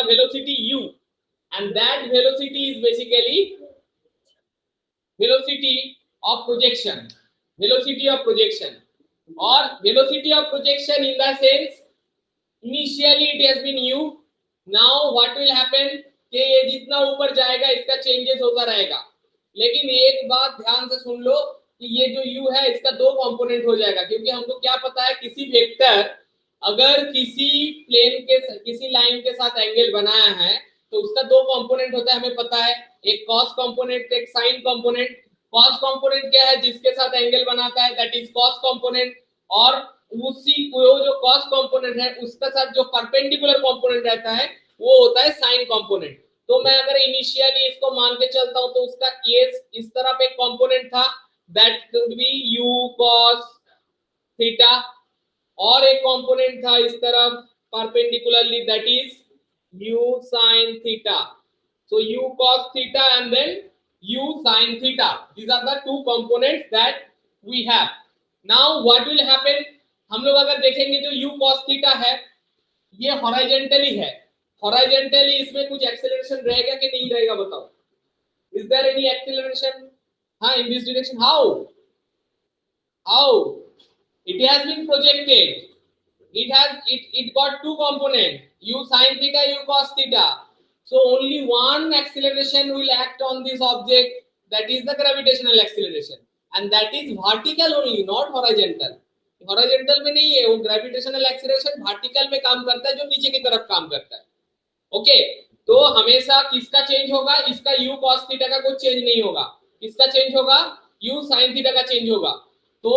velocity u, and that velocity is basically velocity of projection, velocity of projection. Or velocity of projection in the sense initially it has been u, now what will happen कि ये जितना ऊपर जाएगा इसका changes होता रहेगा, लेकिन एक बात ध्यान से सुन लो कि ये जो u है इसका दो कंपोनेंट हो जाएगा, क्योंकि हमको क्या पता है किसी वेक्टर अगर किसी प्लेन के किसी लाइन के साथ एंगल बनाया है तो उसका दो कंपोनेंट होता है, हमें पता है, एक कॉस कंपोनेंट एक साइन कंपोनेंट। कॉस कंपोनेंट क्या है, जिसके साथ एंगल बनाता है, दैट इज कॉस कंपोनेंट, और उसी वो जो कॉस कंपोनेंट है उसके साथ जो परपेंडिकुलर कंपोनेंट रहता है वो होता है साइन कंपोनेंट। तो मैं अगर इनिशियली इसको मान के चलता हूं तो उसका ये इस तरफ एक कंपोनेंट था, that could be u cos theta, और एक कंपोनेंट था इस तरफ perpendicularly, that is u sin theta. So u cos theta and then u sin theta. These are the two components that we have. Now what will happen? हम लोग अगर देखेंगे जो u cos theta है ये हॉरिजॉन्टली है, horizontally इसमें कुछ एक्सेलरेशन रहेगा कि नहीं रहेगा बताओ? Is there any acceleration? हाँ, in this direction. How? It has been projected. It got two components, u sin theta, u cos theta. So only one acceleration will act on this object, that is the gravitational acceleration, and that is vertical only, not horizontal. Horizontal में नहीं है वो, gravitational acceleration vertical में काम करता है, जो नीचे की तरफ काम करता है। ओके, तो हमेशा किसका चेंज होगा? इसका u cos थीटा का कुछ चेंज नहीं होगा, किसका चेंज होगा? u sin थीटा का चेंज होगा। तो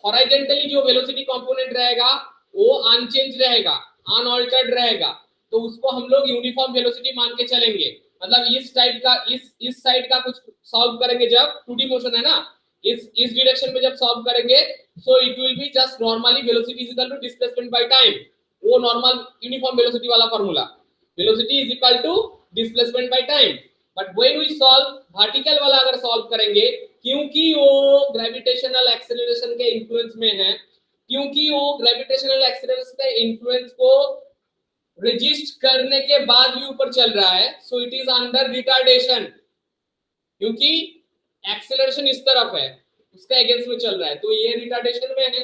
हॉरिजॉन्टली जो वेलोसिटी कंपोनेंट रहेगा वो अनचेंज रहेगा, अनअल्टर्ड रहेगा, तो उसको हम लोग यूनिफॉर्म वेलोसिटी मान के चलेंगे। मतलब इस टाइप का इस साइड का कुछ सॉल्व करेंगे जब 2D मोशन है ना, इस डायरेक्शन में जब सॉल्व करेंगे so it will be just normally velocity is equal to displacement by time, वो नॉर्मल यूनिफॉर्म वेलोसिटी वाला formula, velocity is equal to displacement by time. But when we solve vertical वाला अगर solve करेंगे, क्योंकि वो gravitational acceleration के influence में है, क्योंकि वो ग्रेविटेशनल एक्सेलरेशन के इन्फ्लुएंस को रेजिस्ट करने के बाद भी ऊपर चल रहा है, so it is under retardation, क्योंकि एक्सेलरेशन इस तरफ है उसका अगेंस्ट में चल रहा है, तो ये रिटार्डेशन में है।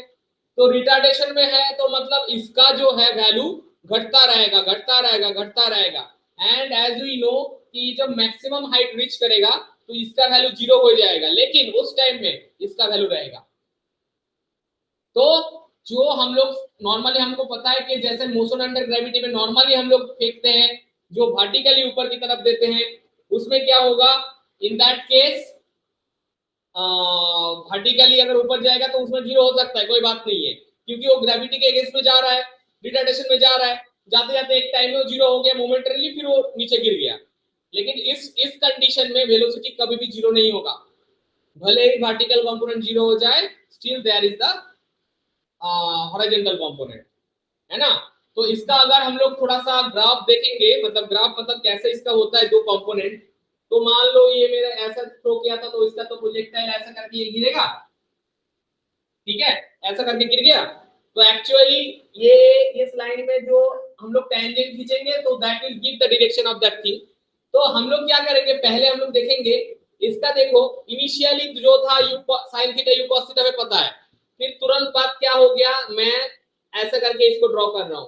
तो रिटार्डेशन में है तो मतलब इसका जो है वैल्यू घटता रहेगा, घटता रहेगा, घटता रहेगा, एंड एज वी नो कि जब मैक्सिमम हाइट रीच करेगा तो इसका वैल्यू 0 हो जाएगा, लेकिन उस टाइम में इसका वैल्यू रहेगा। तो जो हम लोग नॉर्मली हमको पता है कि जैसे मोशन अंडर ग्रेविटी में नॉर्मली हम लोग फेंकते हैं जो वर्टिकली ऊपर की तरफ देते हैं, उसमें क्या होगा? इन दैट केस वर्टिकली अगर ऊपर जाएगा तो उसमें 0 हो सकता है, कोई बात नहीं है, क्योंकि वो ग्रेविटी के अगेंस्ट में जा रहा है, रिटार्डेशन में जा रहा है, जाते जाते एक टाइम में वो 0 हो गया मोमेंटरीली, फिर वो नीचे गिर गया। लेकिन इस कंडीशन में वेलोसिटी कभी भी 0 नहीं होगा, भले ही वर्टिकल कंपोनेंट 0 हो जाए, still there is the horizontal component, है ना। तो इसका अगर हम लोग थोड़ा सा ग्राफ देखेंगे, मतलब ग्राफ मतलब कैसे इसका होता है दो कंपोनेंट, तो मान लो ये मेरा ऐसा थ्रो किया था तो इसका तो प्रोजेक्टाइल ऐसा करके ये गिरेगा, ठीक है, ऐसा करके गिर गया, तो एक्चुअली ये इस लाइन में जो हम लोग टेंजेंट खींचेंगे तो that will give the direction of that thing. तो हम लोग क्या करेंगे, पहले हम लोग देखेंगे इसका, देखो इनिशियली जो था u sin theta u cos theta में पता है, फिर तुरंत बाद क्या हो गया, मैं ऐसा करके इसको ड्रॉ कर रहा हूं,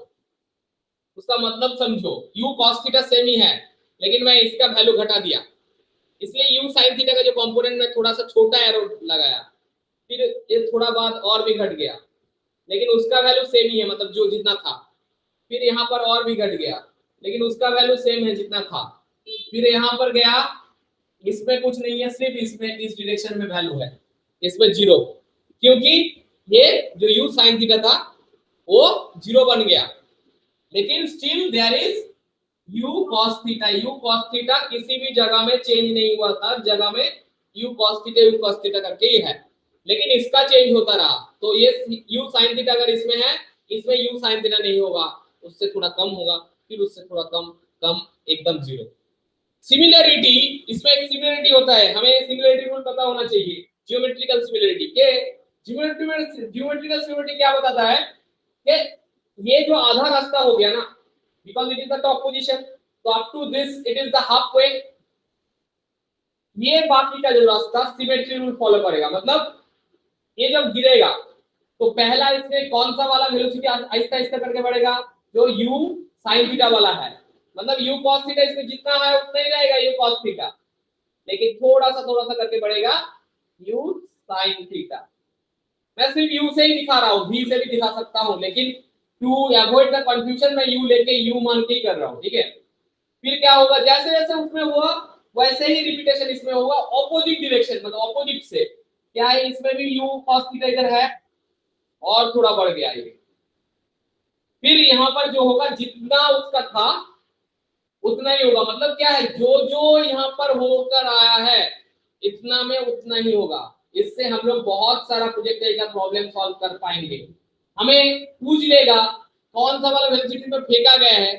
उसका मतलब समझो u cos थीटा सेम ही है, लेकिन मैं इसका वैल्यू घटा दिया, इसलिए u sin थीटा का जो कंपोनेंट में थोड़ा सा छोटा एरो लगाया, फिर ये थोड़ा बाद और भी घट गया, लेकिन उसका वैल्यू सेम ही है, मतलब जो जितना था, फिर यहाँ पर और भी घट गया, लेकिन उसका वैल्यू सेम है जितना था, फिर यहाँ पर गया, इसमें कुछ नहीं है, सिर्फ इसमें इस डायरेक्शन में वैल्यू है, इसमें 0, क्योंकि ये जो u sin थीटा था वो 0 बन गया, लेकिन still there is u cos theta. u cos theta किसी भी जगह में चेंज नहीं हुआ था, जगह में u cos थीटा करके ही है, लेकिन इसका चेंज होता रहा, तो ये u sin थीटा अगर इसमें है, इसमें u sin थीटा नहीं होगा, उससे थोड़ा कम होगा, फिर उससे थोड़ा कम एकदम 0। सिमिलरिटी, इसमें एक सिमिलरिटी होता है, हमें सिमिलरिटी रूल पता होना चाहिए, ज्योमेट्रिकल सिमिलरिटी के ज्योमेट्रिकल सिमिलरिटी क्या बताता है कि ये जो आधा रास्ता हो गया ना, because it is the top position, तो up to this it is the half way. ये बाकी का जो रास्ता सिमेट्री रूल फॉलो करेगा, मतलब ये जब गिरेगा तो पहला इसमें कौन सा वाला वेलोसिटी आहिस्ता आहिस्ता करके बढ़ेगा, जो u sin थीटा वाला है, मतलब u cos थीटा इसमें जितना है उतना ही रहेगा u cos थीटा, लेकिन थोड़ा सा करके बढ़ेगा u sin थीटा। मैं सिर्फ u से ही दिखा रहा हूँ, v से भी दिखा सकता हूँ, लेकिन टू अवॉइड द कंफ्यूजन मैं u लेके u मान के ही कर रहा हूँ, ठीक है। फिर क्या होगा, जैसे जैसे उसमें हुआ वैसे ही रिपीटेशन इसमें होगा, ऑपोजिट डायरेक्शन, मतलब ऑपोजिट से। क्या है, इसमें भी u cos थीटा इधर है और थोड़ा बढ़ गया ये। फिर यहाँ पर जो होगा जितना उसका था उतना ही होगा, मतलब क्या है, जो जो यहाँ पर होकर आया है इतना में उतना ही होगा। इससे हम लोग बहुत सारा प्रोजेक्ट का प्रॉब्लम सॉल्व कर पाएंगे। हमें पूछ लेगा कौन सा वाला वेलोसिटी में फेंका गया है,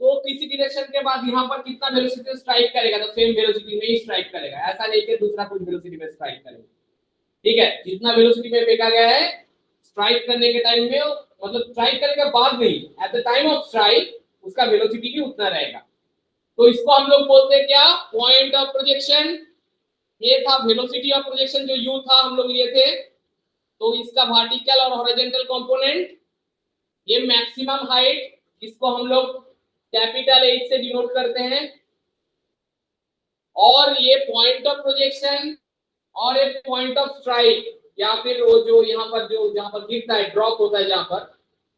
तो किसी डायरेक्शन के बाद यहाँ पर कितना वेलोसिटी स्ट्राइक करेगा, तो सेम वेलोसिटी में ही स्ट्राइक करेगा, ऐसा नहीं कि दूसरा कुछ वेलोसिटी में स्ट्राइक करेगा, ठीक है। जितना वेलोसिटी में फेंका गया है स्ट्राइक करने के टाइम में, मतलब स्ट्राइक करने के बाद नहीं, at the time of strike उसका वेलोसिटी भी उतना रहेगा। तो इसको हम लोग बोलते हैं क्या, पॉइंट ऑफ प्रोजेक्शन। ये था वेलोसिटी ऑफ प्रोजेक्शन जो u था हम लोग लिए थे। तो इसका वर्टिकल और हॉरिजॉन्टल कंपोनेंट, ये मैक्सिमम हाइट, इसको हम लोग कैपिटल H से डिनोट करते हैं, और ये पॉइंट ऑफ प्रोजेक्शन और एक पॉइंट ऑफ स्ट्राइक, या फिर वो जो यहाँ पर जो जहां पर गिरता है, ड्रॉप होता है जहां पर,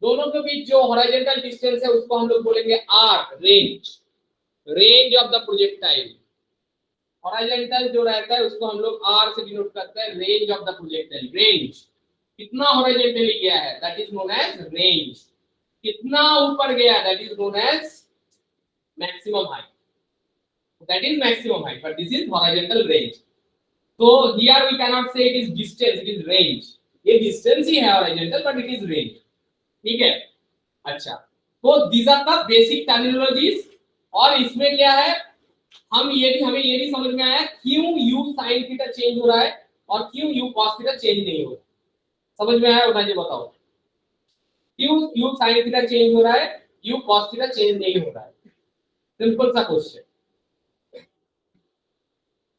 दोनों के बीच जो हॉरिजॉन्टल डिस्टेंस है उसको हम लोग बोलेंगे r, range of the projectile. Horizontal जो रहता है उसको हम लोग r से डिनोट करते हैं, range of the projectile. Range कितना हॉरिजॉन्टली गया है that is known as range, कितना ऊपर गया that is known as maximum height, that is maximum height, but this is horizontal range. तो here we cannot say it is distance, it is range। ये distance ही है horizontal, but it is range, ठीक है। अच्छा, तो these are the basic terminologies। और इसमें क्या है, हमें ये भी समझ में आया क्यों u sin थीटा चेंज हो रहा है और क्यों u cos थीटा चेंज नहीं हो रहा। समझ में आया, बताइए, बताओ क्यों u sin थीटा चेंज हो रहा है, u cos थीटा चेंज नहीं हो रहा है। सिंपल सा क्वेश्चन।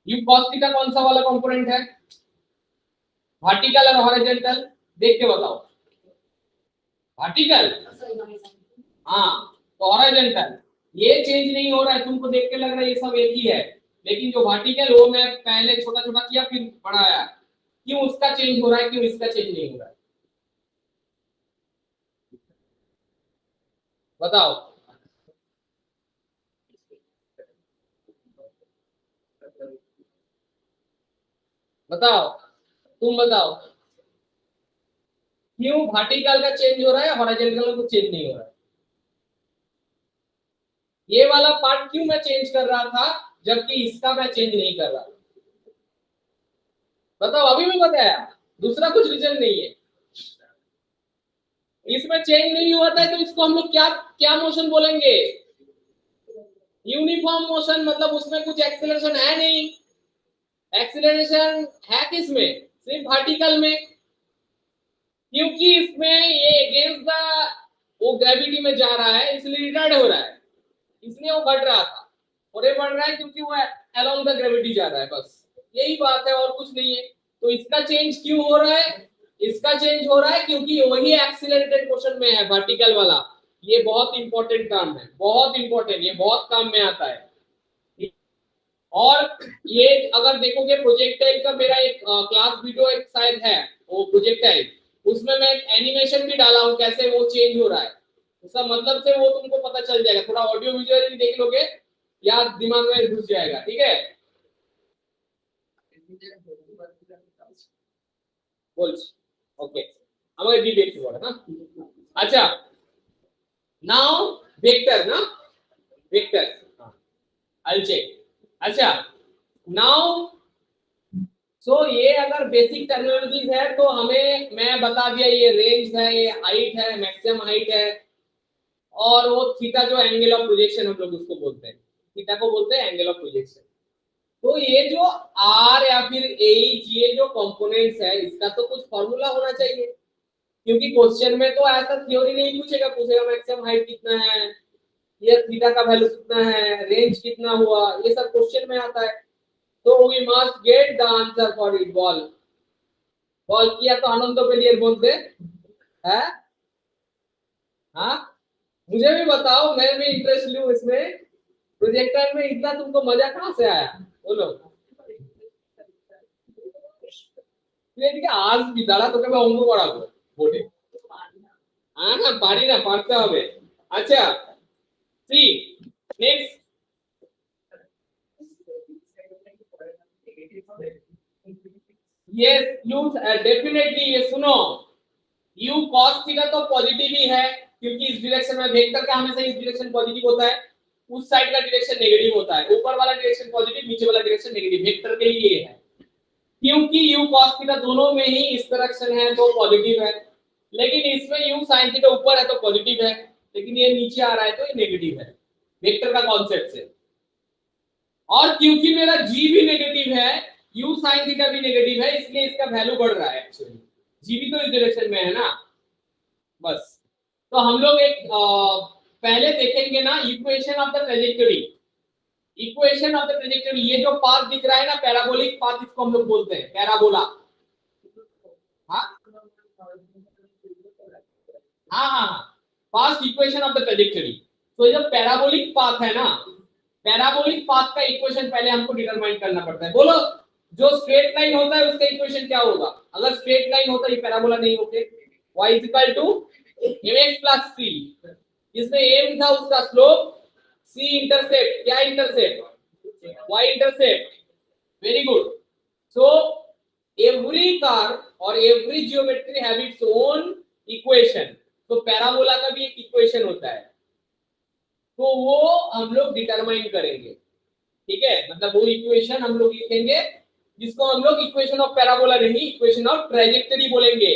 u cos थीटा कौन सा वाला कंपोनेंट है, वर्टिकल और हॉरिजॉन्टल, देख के बताओ। वर्टिकल, हाँ, तो हॉरिजॉन्टल ये चेंज नहीं हो रहा है, तुमको देख के लग रहा है ये सब एक ही है, लेकिन जो वर्टिकल वो मैं पहले छोटा छोटा किया फिर बढ़ाया, क्यों उसका चेंज हो रहा है, क्यों इसका चेंज नहीं हो रहा है, बताओ। बताओ, तुम बताओ, क्यों वर्टिकल का चेंज हो रहा है, हॉरिजॉन्टल का चेंज नहीं हो रहा है। ये वाला पार्ट क्यों मैं चेंज कर रहा था जबकि इसका मैं चेंज नहीं कर रहा, बताओ। अभी मैं बताया, दूसरा कुछ रीजन नहीं है। इसमें चेंज नहीं हुआ था तो इसको हम लोग क्या क्या मोशन बोलेंगे, यूनिफॉर्म मोशन, मतलब उसमें कुछ एक्सेलरेशन है नहीं। एक्सेलरेशन है किसमें, सिर्फ वर्टिकल में, क्योंकि इसमें ये अगेंस्ट द वो ग्रेविटी में जा रहा है, इसलिए रिटार्ड हो रहा है, इसलिए वो बढ़ रहा था, और ये बढ़ रहा है क्योंकि वो अलोंग द ग्रेविटी जा रहा है, बस यही बात है और कुछ नहीं है। तो इसका चेंज क्यों हो रहा है, इसका चेंज हो रहा है क्योंकि वही एक्सीलरेटेड मोशन में है, वर्टिकल वाला। ये बहुत इंपॉर्टेंट टर्म है, बहुत इंपॉर्टेंट, ये बहुत काम में आता है। और ये अगर देखोगे प्रोजेक्टाइल का मेरा एक क्लास वीडियो एक शायद है, वो प्रोजेक्टाइल, उसमें मैं एक एनिमेशन भी डाला हूं कैसे वो चेंज हो रहा है, उसका मतलब से वो तुमको पता चल जाएगा, थोड़ा ऑडियो विजुअली देख लोगे या दिमाग में घुस जाएगा, ठीक है। ओके, हमारे डिबेट से बोला ना। अच्छा, नाउ वेक्टर ना, वेक्टर आई चेक। अच्छा, नाउ सो ये अगर बेसिक टर्मिनोलॉजीज है तो हमें मैं बता दिया, ये रेंज है, ये हाइट है, मैक्सिमम हाइट है, और वो थीटा जो एंगल ऑफ प्रोजेक्शन हम लोग उसको बोलते हैं, थीटा को बोलते हैं एंगल ऑफ प्रोजेक्शन। तो ये जो आर या फिर एच, ये जो कंपोनेंट्स है इसका तो कुछ फॉर्मूला होना चाहिए, क्योंकि क्वेश्चन में तो ऐसा थ्योरी नहीं पूछेगा, पूछेगा मैक्सिमम हाइट कितना है, ये थीटा का वैल्यू कितना है, रेंज कितना हुआ, ये सब क्वेश्चन में आता है। तो we must get the answer for it. Ball ball किया तो आनंद पे लिए बोलते हैं। हाँ, मुझे भी बताओ, मैं भी इंटरेस्ट लूं इसमें। प्रोजेक्टर में इतना तुमको मजा कहाँ से आया, बोलो। आज भी दाड़ा तो मैं অঙ্ক করাবো बोले। हाँ हाँ, पारी ना पारते হবে। अच्छा, सी नेक्स्ट। ये यू डेफिनेटली, ये सुनो, यू cos थीटा तो पॉजिटिव ही है, क्योंकि इस डायरेक्शन में वेक्टर का हमेशा इस डायरेक्शन पॉजिटिव होता है, उस साइड का डायरेक्शन नेगेटिव होता है। ऊपर वाला डायरेक्शन पॉजिटिव, नीचे वाला डायरेक्शन नेगेटिव, वेक्टर के लिए ये है। क्योंकि u cos थीटा दोनों में ही इस डायरेक्शन है तो पॉजिटिव है, लेकिन इसमें u sin थीटा ऊपर है तो पॉजिटिव है, लेकिन ये नीचे आ रहा है तो ये नेगेटिव है, वेक्टर का कॉन्सेप्ट से। और क्योंकि मेरा g भी नेगेटिव है, u sin थीटा भी नेगेटिव है, इसलिए इसका वैल्यू बढ़ रहा है। एक्चुअली g भी तो इस डायरेक्शन में है ना। बस, तो हम लोग एक पहले देखेंगे ना equation of the trajectory. Equation of the trajectory, ये जो पाथ दिख रहा है ना, पैराबोलिक पाथ, इसको हम लोग बोलते हैं पैराबोला। हाँ हाँ हाँ, fast equation of the trajectory. तो ये जो पैराबोलिक पाथ है ना, पैराबोलिक पाथ का इक्वेशन पहले हमको डिटरमाइन करना पड़ता है। बोलो, जो स्ट्रेट लाइन होता है उसका इक्वेशन क्या होगा? अगर स्ट्रेट लाइन होता है, ये पैराबोला नहीं होते, y is equal to mx plus c, इसमें m था उसका स्लोप, c इंटरसेप्ट, क्या intercept? y intercept. Very good. So every car और every geometry have its own equation. तो पैराबोला का भी एक इक्वेशन होता है, तो वो हम लोग डिटरमाइन करेंगे। ठीक है, मतलब वो इक्वेशन हम लोग लिखेंगे जिसको हम लोग इक्वेशन ऑफ पैराबोला नहीं, इक्वेशन ऑफ ट्रेजेक्टरी बोलेंगे।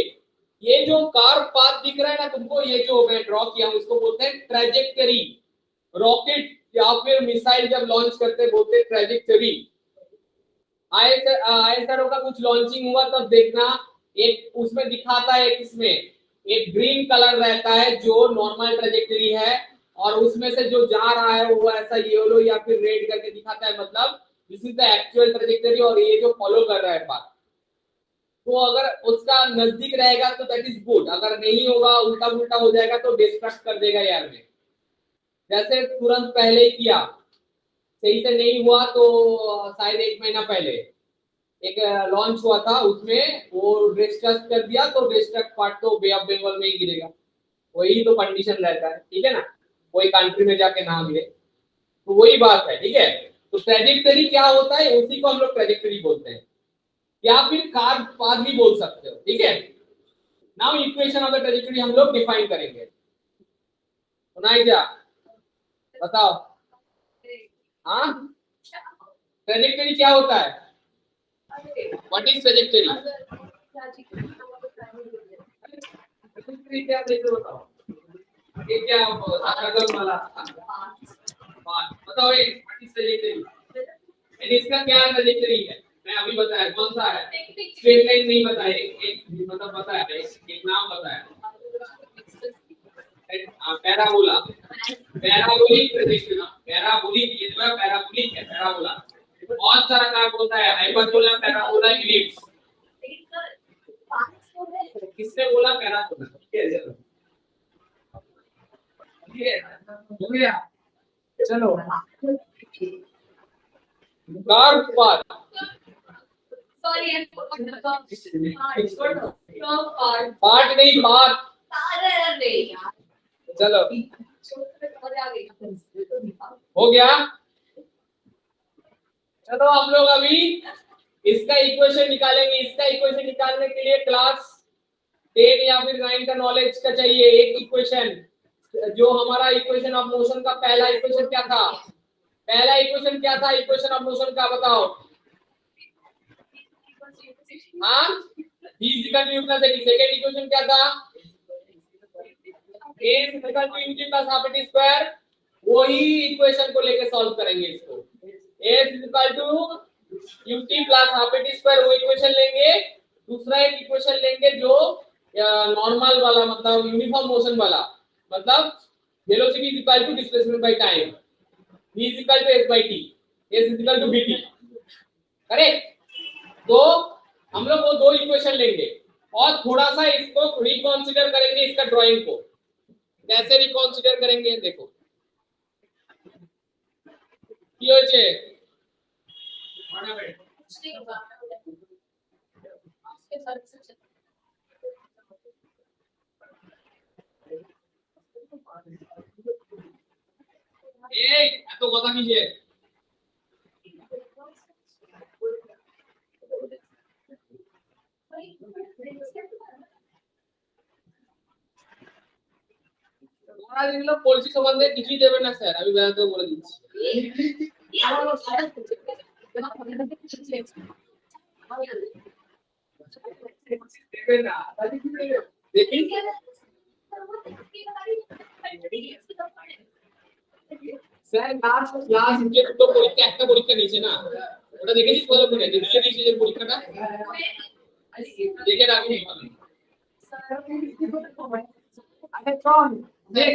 ये जो कार पाथ दिख रहा है ना तुमको, ये जो मैं ड्रॉ किया हूं, इसको बोलते हैं ट्रेजेक्टरी। रॉकेट या फिर मिसाइल जब लॉन्च करते बोलते हैं ट्रेजेक्टरी। आईएसआरओ का कुछ लॉन्चिंग हुआ तब देखना, एक उसमें दिखाता है, किसमें, एक ग्रीन कलर रहता है जो नॉर्मल ट्रेजेक्टरी है, और उसमें से जो जा रहा है वो ऐसा येलो या फिर रेड करके दिखाता है, मतलब this is the actual trajectory, और ये जो फॉलो कर रहा है पाथ। तो अगर उसका नजदीक रहेगा तो दैट इज गुड, अगर नहीं होगा, उल्टा उल्टा हो जाएगा तो डिस्ट्रक्ट कर देगा यार में। जैसे तुरंत पहले ही किया, सही से नहीं हुआ तो शायद 1 महीना पहले एक लॉन्च हुआ था, उसमें वो डिस्ट्रक्ट कर दिया, तो डिस्ट्रक्ट पार्ट तो बे ऑफ बंगाल में ही गिरेगा। वही तो कंडीशन रहता है, ठीक है ना, कोई कंट्री में जाके ना गिरे, तो वही बात है। ठीक है, तो ट्रेजेक्टरी क्या होता है, उसी को हम लोग ट्रेजेक्टरी बोलते हैं, या फिर कार पाथ भी बोल सकते हो। ठीक है, now equation of the trajectory हम लोग डिफाइन करेंगे। सुनाई क्या, बताओ। हाँ, ट्रेजेक्टरी क्या होता है? What is trajectory? क्या देखो, बताओ ये क्या वाला बताओ, ये व्हाट इज ट्रेजेक्टरी, इसका क्या ट्रेजेक्टरी है? मैं अभी बताया कौन सा है, स्ट्रेट लाइन नहीं बताया, एक मतलब बताया, एक नाम बताया, पैराबोला, पैराबोलिक ट्रेजेक्टरी, पैराबोलिक, ये जो है पैराबोलिक है, पैराबोला। बहुत सारा नाम होता है, हाइपरबोला, पैराबोला, इलिप्स। किसने बोला पैराबोला? हो गया, चलो। कार पाथ, पार्ट नहीं पाथ, चलो हो गया। चलो हम लोग अभी इसका इक्वेशन निकालेंगे। इसका इक्वेशन निकालने के लिए क्लास 10 या फिर 9 का नॉलेज का चाहिए। एक इक्वेशन, जो हमारा इक्वेशन ऑफ मोशन का पहला इक्वेशन क्या था? पहला इक्वेशन क्या था इक्वेशन ऑफ मोशन का, बताओ। हाँ, सेकंड इक्वेशन क्या था? वही इक्वेशन को लेके सॉल्व करेंगे इसको। ut plus half eighty square, वो इक्वेशन लेंगे। दूसरा एक इक्वेशन लेंगे जो नॉर्मल वाला, मतलब यूनिफॉर्म मोशन वाला, मतलब velocity is equal to displacement by time, v is equal to s by t, s is equal to vt, correct. तो हम लोग वो दो इक्वेशन लेंगे और थोड़ा सा इसको रिकॉन्सिडर करेंगे, इसका ड्राइंग को कैसे रिकॉन्सिडर करेंगे देखो। কি হয়েছে এই এত কথা কিসে? তোমরা যেগুলো পড়ছি সম্বন্ধে কিছুই দেবে না স্যার, আমি বেড়াতে বলে দিচ্ছি। দেবে না দেখি স্যার লাস্ট ক্লাস যে দুটো পরীক্ষা, একটা পরীক্ষা নিয়েছে না, ওটা দেখেছিস ভালো করে যে দিয়ে দিয়েছে যে পরীক্ষাটা দেখে রাখবি ভালো। আরে চল দেখ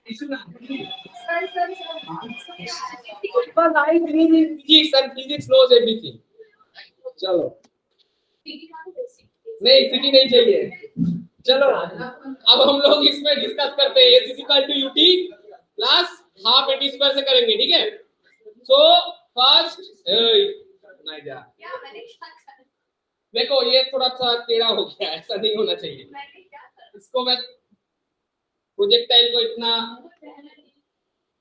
কিছু না पर light physics and physics knows everything. चलो नहीं सिटी नहीं चाहिए। चलो अब हम लोग इसमें डिस्कस करते हैं, s equal to ut plus half at square से करेंगे, ठीक है। सो फर्स्ट नहीं जा देखो ये थोड़ा सा टेढ़ा हो गया, ऐसा नहीं होना चाहिए। इसको मैं प्रोजेक्टाइल को इतना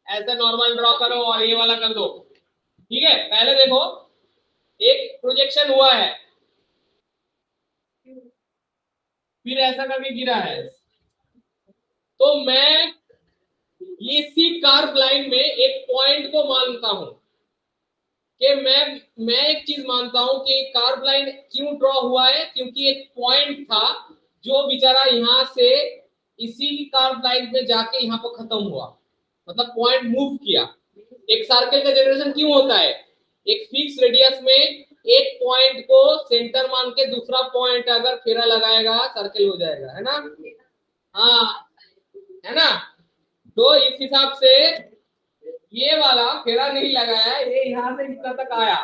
ऐसा नॉर्मल ड्रॉ करो और ये वाला कर दो, ठीक है। पहले देखो एक प्रोजेक्शन हुआ है, फिर ऐसा करके गिरा है, तो मैं ये सी कर्व लाइन में एक पॉइंट को मानता हूं कि मैं एक चीज मानता हूं कि कर्व लाइन क्यों ड्रॉ हुआ है, क्योंकि एक पॉइंट था जो बेचारा यहां से इसी कर्व लाइन में जाके यहां पर खत्म हुआ, मतलब पॉइंट मूव किया। एक सर्कल का जनरेशन क्यों होता है, एक फिक्स रेडियस में एक पॉइंट को सेंटर मान के दूसरा पॉइंट अगर फेरा लगाएगा सर्कल हो जाएगा, है ना। हाँ है ना। तो इस हिसाब से ये वाला फेरा नहीं लगाया, ये यहाँ से इतना तक आया,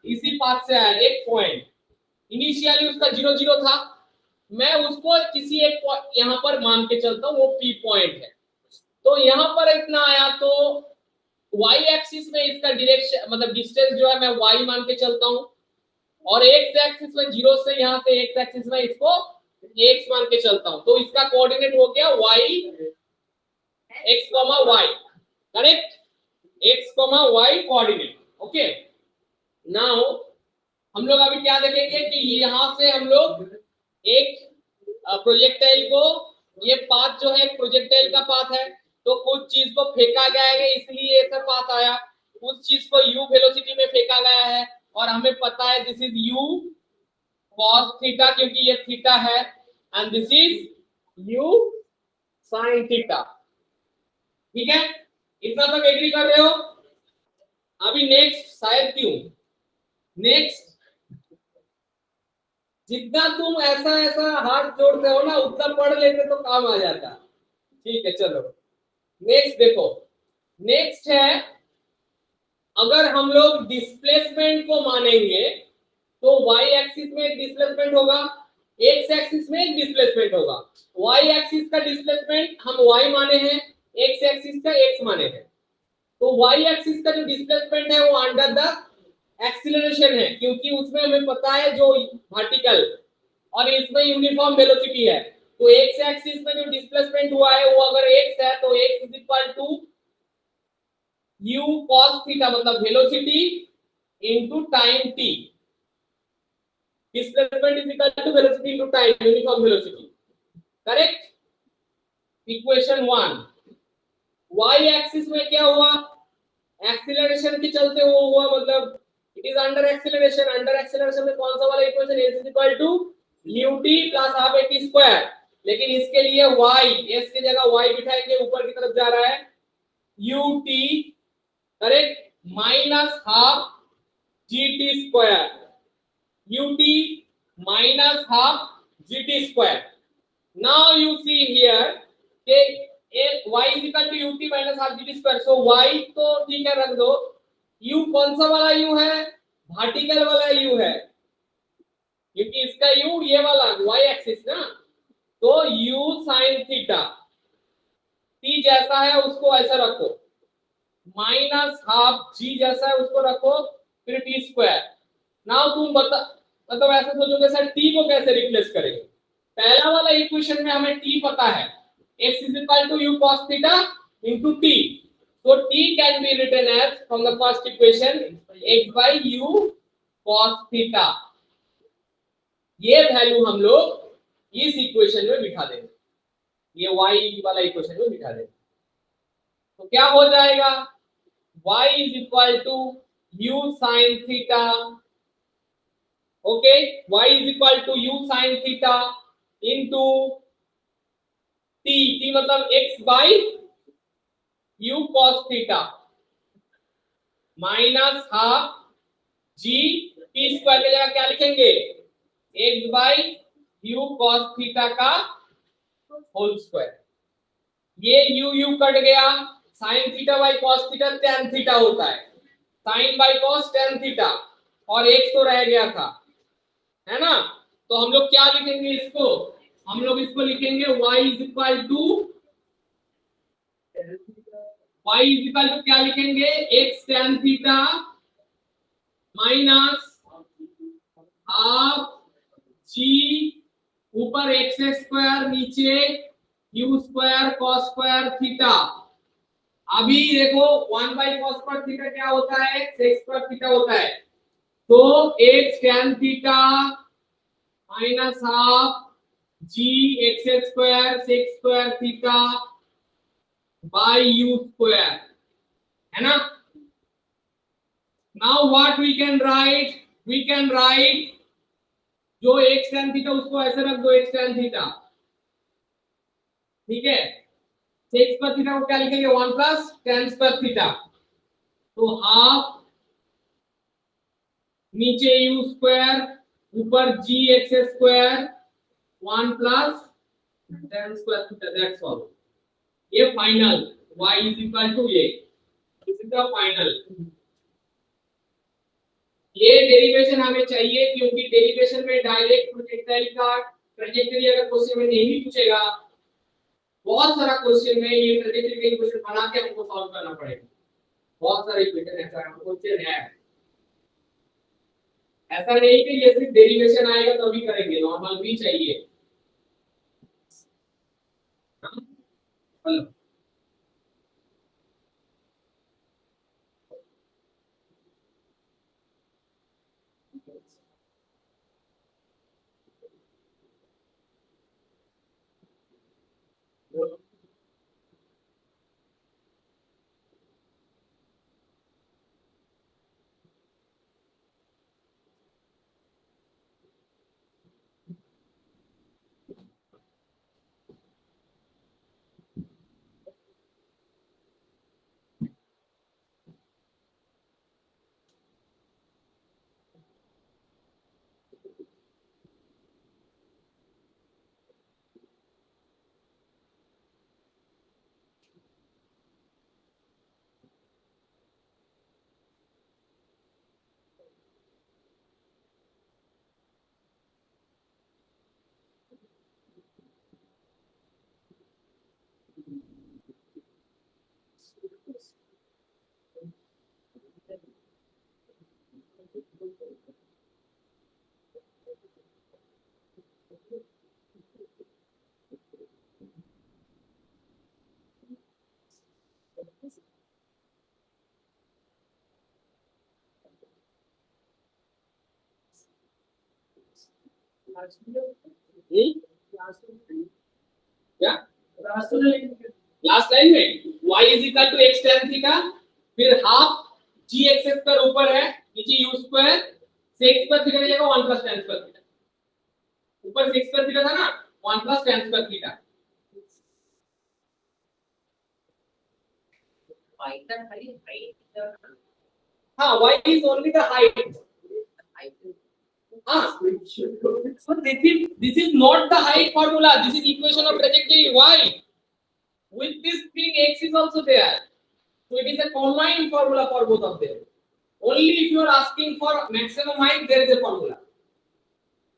इसी पाथ से आया एक पॉइंट। इनिशियली उसका 0 0 था, मैं उसको किसी एक यहाँ पर मान के चलता हूँ, वो पी पॉइंट है। तो यहाँ पर इतना आया, तो y एक्सिस में इसका डायरेक्शन मतलब डिस्टेंस जो है मैं y मान के चलता हूँ, और x एक्सिस में 0 से यहाँ से x एक्सिस में इसको x मान के चलता हूँ। तो इसका कोऑर्डिनेट हो गया y x, y, correct, x, y coordinate. Okay, now हम लोग अभी क्या देखेंगे कि यहाँ से हम लोग एक प्रोजेक्टाइल को, ये पाथ जो है प्रोजेक्टाइल का पाथ है, तो कुछ चीज को फेंका गया है इसलिए ऐसा पाथ आया, उस चीज को u वेलोसिटी में फेंका गया है, और हमें पता है this is u cos theta क्योंकि ये थीटा है, and this is u sin theta. ठीक है, इतना तक एग्री कर रहे हो। अभी नेक्स्ट शायद क्यों नेक्स्ट जितना तुम ऐसा ऐसा हाथ जोड़ते हो ना उतना पढ़ लेते तो काम आ जाता। ठीक है, चलो नेक्स्ट देखो। नेक्स्ट है, अगर हम लोग डिस्प्लेसमेंट को मानेंगे तो y एक्सिस में एक डिस्प्लेसमेंट होगा, x एक्सिस में एक डिस्प्लेसमेंट होगा। y एक्सिस का डिस्प्लेसमेंट हम y माने हैं, x एक्सिस का x माने हैं। तो y एक्सिस का जो डिस्प्लेसमेंट है वो अंडर द एक्सीलरेशन है, क्योंकि उसमें हमें पता है जो वर्टिकल और इसमें यूनिफॉर्म वेलोसिटी है। तो x एक्सिस में जो डिस्प्लेसमेंट हुआ है वो अगर x है तो x is equal to u cos theta, मतलब velocity into time t। Displacement is equal to velocity into time, uniform velocity, correct. Equation 1। y axis में क्या हुआ, एक्सीलरेशन के चलते वो हुआ, मतलब it is under acceleration. Under acceleration में कौन सा वाला equation, s is equal to ut plus half at square. लेकिन इसके लिए y, s की जगह y बिठाएंगे, ऊपर की तरफ जा रहा है ut, correct, minus half gt square, ut minus half gt square. Now you see here कि एक y is equal to ut minus half dt square, so y तो ठीक है रख दो, u कौन सा वाला u है, वर्टिकल वाला u है, क्योंकि इसका u ये वाला y एक्सिस ना, तो u sin थीटा t जैसा है उसको ऐसा रखो, माइनस हाफ g जैसा है उसको रखो, फिर t स्क्वायर। नाउ तुम बता, मतलब ऐसे सोचोगे सर t को कैसे रिप्लेस करेंगे, पहला वाला इक्वेशन में हमें t पता है, x is equal to u cos theta into t, so t can be written as from the first equation x by u cos theta, ये वैल्यू हम लोग इस इक्वेशन में बिठा देंगे, ये y वाला इक्वेशन में बिठा देंगे, तो क्या हो जाएगा, y is equal to u sin theta, okay, y is equal to u sin theta into t मतलब x by u cos theta minus half g t square की जगह क्या लिखेंगे, x by u cos theta का whole square, ये u cut गया, sin theta by cos theta tan theta होता है, sin by cos tan theta, और x तो रह गया था, है ना, तो हम लोग क्या लिखेंगे इसको, हम लोग इसको लिखेंगे y इज इक्वल टू क्या लिखेंगे, x tan theta minus half g ऊपर x स्क्वायर नीचे u square cos square theta, अभी देखो 1 बाई cos स्क्वायर थीटा क्या होता है, sec स्क्वायर थीटा होता है, तो x tan theta minus half g x square sec square theta by u square, है ना। Now what we can write, जो x tan थीटा उसको ऐसे रख दो, x tan थीटा, ठीक है, sec स्क्वायर थीटा को क्या लिखेंगे, 1 प्लस tan स्क्वायर थीटा, तो हाफ नीचे u स्क्वायर ऊपर g x square 1 plus tan square theta, that's all, ये final y is equal to ये, दिस इज द फाइनल, ये डेरिवेशन हमें चाहिए क्योंकि डेरिवेशन में डायरेक्ट प्रोजेक्टाइल का ट्रैजेक्टरी अगर क्वेश्चन में नहीं पूछेगा, बहुत सारा क्वेश्चन में ये ट्रैजेक्टरी के क्वेश्चन बना के हमको सॉल्व करना पड़ेगा, बहुत सारे इक्वेशन ऐसा क्वेश्चन है, ऐसा नहीं कि ये सिर्फ डेरिवेशन आएगा तभी करेंगे, नॉर्मल भी चाहिए, हेलो क्या लास्ट लाइन में y is equal to x tan theta, फिर हाफ g x स्क्वायर ऊपर है नीचे u square sec square theta की जगह 1 प्लस tan स्क्वायर थीटा, ऊपर sec स्क्वायर थीटा था ना, 1 प्लस tan स्क्वायर थीटा, हाँ y is only the height, Ah, so this is not the height formula. This is equation of trajectory. Why? With this thing, x is also there. So it is a combined formula for both of them. Only if you are asking for maximum height, there is a formula.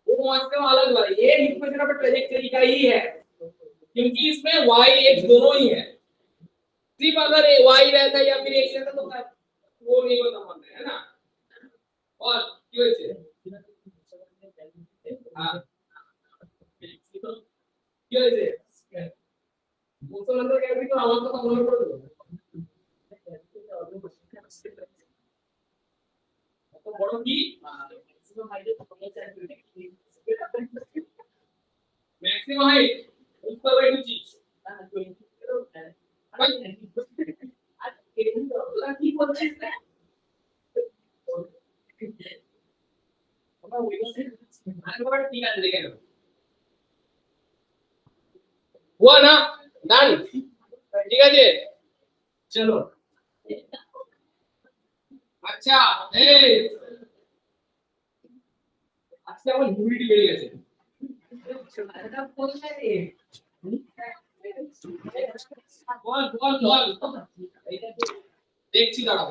वो maximum अलग वाला ये equation of trajectory का ही है क्योंकि इसमें y x दोनों ही है सिर्फ अगर y रहता या फिर x रहता तो वो नहीं होता मानते है ना और क्यों ऐसे हां क्यों ऐसे वो तो अंदर क्या भी तो आवाज तो होना पड़ेगा तो बड़ों की मैक्सिमम हाइट ऊपर वाली चीज हुआ ना डन ठीक है जी चलो अच्छा अच्छा वो ह्यूमिडिटी বেড়ে গেছে বল দেখছি দাঁড়াও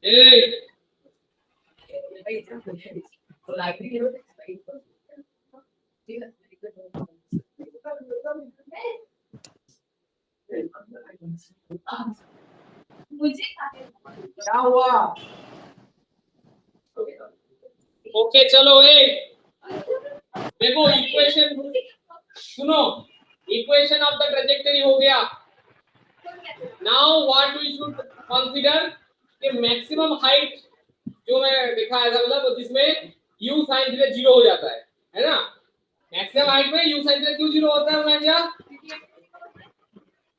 এই मुझे क्या हुआ ओके चलो देखो इक्वेशन सुनो इक्वेशन ऑफ द ट्रेजेक्टरी हो गया now what we should consider कि मैक्सिमम हाइट जो मैं दिखाया था मतलब जिसमें u sin थीटा 0 हो जाता है ना मैक्सिमम हाइट में u sin थीटा क्यों 0 होता है भैया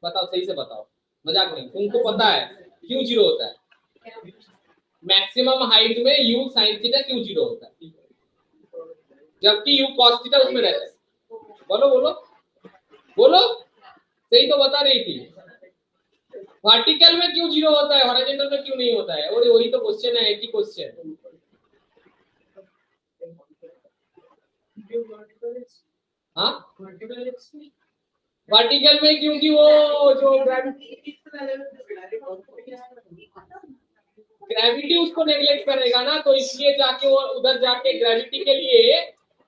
बताओ सही से बताओ मजाक नहीं तुमको पता है क्यों 0 होता है मैक्सिमम हाइट में u sin थीटा क्यों 0 होता है जबकि u cos थीटा उसमें रहता है बोलो बोलो बोलो सही तो बता रही थी वर्टिकल में क्यों 0 होता है हॉरिजॉन्टल में क्यों नहीं होता है और वही तो क्वेश्चन है एक ही क्वेश्चन हाँ वर्टिकल में क्योंकि वो जो ग्रेविटी उसको नेग्लेक्ट करेगा ना तो इसलिए जाके वो उधर जाके ग्रेविटी के लिए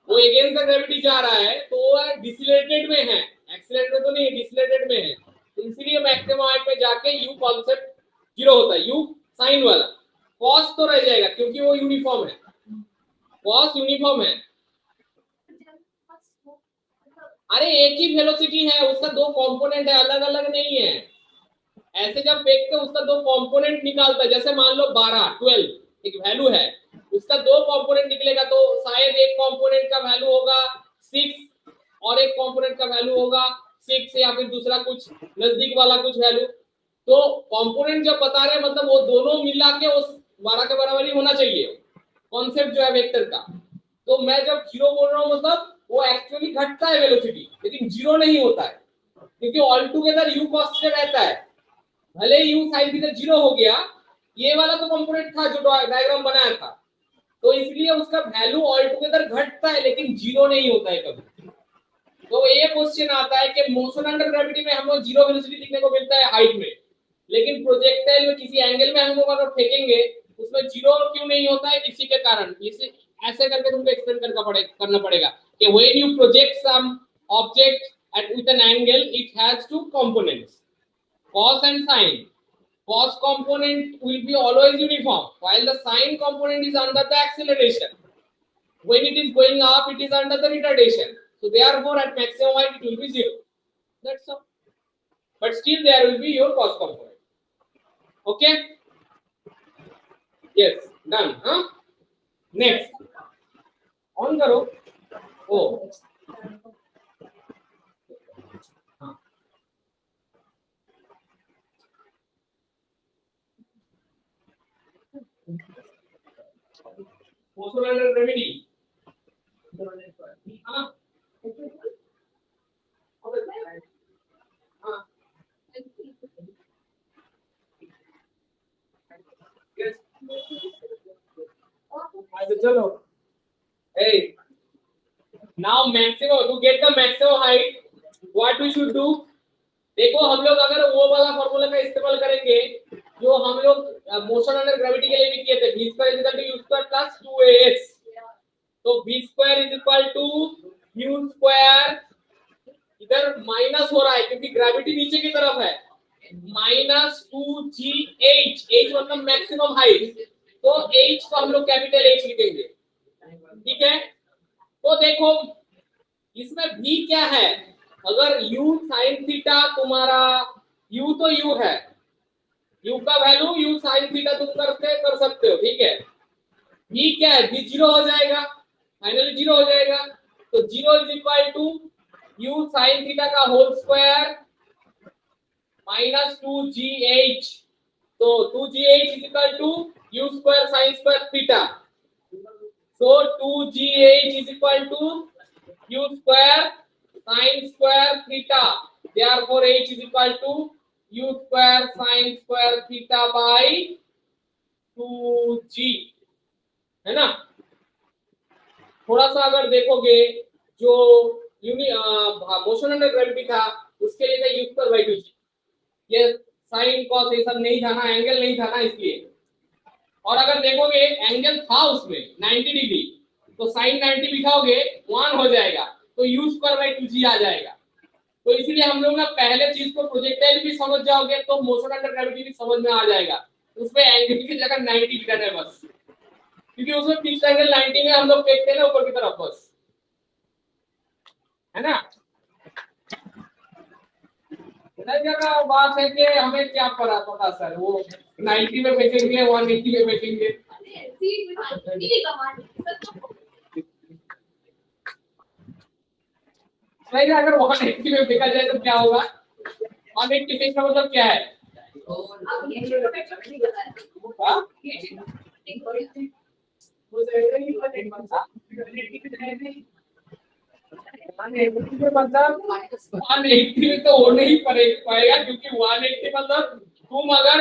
वो अगेंस्ट द ग्रेविटी जा रहा है तो वो डिसलेटेड में है एक्सीलरेटेड तो नहीं डिसलेटेड में है इसलिए मैक्सिमम हाइट में जाके u कांसेप्ट 0 होता है u साइन वाला cos तो रह जाएगा क्योंकि वो यूनिफॉर्म है cos यूनिफॉर्म है अरे एक ही वेलोसिटी है उसका दो कंपोनेंट है अलग अलग नहीं है ऐसे जब फेंकते उसका दो कंपोनेंट निकालता है जैसे मान लो 12 एक वैल्यू है उसका दो कंपोनेंट निकलेगा तो शायद एक कंपोनेंट का वैल्यू होगा 6 और एक कंपोनेंट का वैल्यू होगा 6 या फिर दूसरा कुछ नजदीक वाला कुछ वैल्यू तो कंपोनेंट जब बता रहे हैं मतलब वो दोनों मिला के उस 12 के बराबर ही होना चाहिए कॉन्सेप्ट जो है वेक्टर का तो मैं जब 0 बोल रहा हूँ मतलब वो एक्चुअली घटता है वेलोसिटी लेकिन 0 नहीं होता है क्योंकि all together u cos theta रहता है भले ही u sin थीटा 0 हो गया ये वाला तो कंपोनेंट था जो डायग्राम बनाया था तो इसलिए उसका वैल्यू ऑल टुगेदर घटता है लेकिन 0 नहीं होता है कभी तो ये क्वेश्चन आता है कि मोशन अंडर ग्रेविटी में हमको 0 वेलोसिटी दिखने को मिलता है हाइट में लेकिन प्रोजेक्टाइल में किसी एंगल में हमको अगर फेंकेंगे उसमें 0 क्यों नहीं होता है इसी के कारण इसे ऐसे करके तुमको एक्सप्लेन करना पड़ेगा कि when you project some object at with an angle it has two components cos and sin cos component will be always uniform while the sin component is under the acceleration when it is going up it is under the retardation so therefore at maximum height it will be 0 that's all but still there will be your cos component okay yes done huh next on karo oh motion under gravity हाँ हाँ चलो, hey, now maximum to get the maximum height, what we should do? देखो हम लोग अगर वो वाला formula का इस्तेमाल करेंगे जो हम लोग मोशन अंडर ग्रेविटी के लिए भी किए थे, v square is equal to u square plus 2as, तो v square is equal to u square, इधर माइनस हो रहा है क्योंकि ग्रेविटी नीचे की तरफ है, माइनस 2gh, h मतलब मैक्सिमम हाइट, तो h को हम लोग कैपिटल H लिखेंगे, ठीक है। तो देखो इसमें v क्या है, अगर u sin थीटा तुम्हारा u तो u है, u का वैल्यू u sin थीटा तुम कर सकते हो, ठीक है। v क्या है, v 0 हो जाएगा, फाइनली 0 हो जाएगा, तो 0 is equal to u sin theta का होल स्क्वायर माइनस 2gh, तो 2gh is equal to u square sin square theta, so 2gh is equal to u square sin square theta, therefore h is equal to u square sin square theta by 2g, है ना। थोड़ा सा अगर देखोगे जो motion under gravity था उसके लिए था u square by 2g, ये साइन कॉस ये सब नहीं था ना, एंगल नहीं था ना इसलिए, और अगर देखोगे एंगल था उसमें 90 डिग्री, तो साइन 90 लिखाओगे 1 हो जाएगा, तो u स्क्वायर बाय 2g आ जाएगा। तो इसलिए हम लोग ना पहले चीज को प्रोजेक्टाइल भी समझ जाओगे तो मोशन अंडर ग्रेविटी भी समझ में आ जाएगा, उसमें एंगल की जगह 90 लिखना है बस, क्योंकि उसमें फिक्स्ड एंगल 90 में हम लोग फेंकते हैं ना ऊपर की तरफ बस, है ना। जगह बात है कि हमें क्या पता सर, वो 90 में फेंकेंगे 180 में फेंकेंगे, नहीं अगर 180 में फेंका जाए तो क्या होगा, 180 फेंकना मतलब क्या है, मतलब 180 में तो हो नहीं पाएगा, क्योंकि 180 मतलब तुम अगर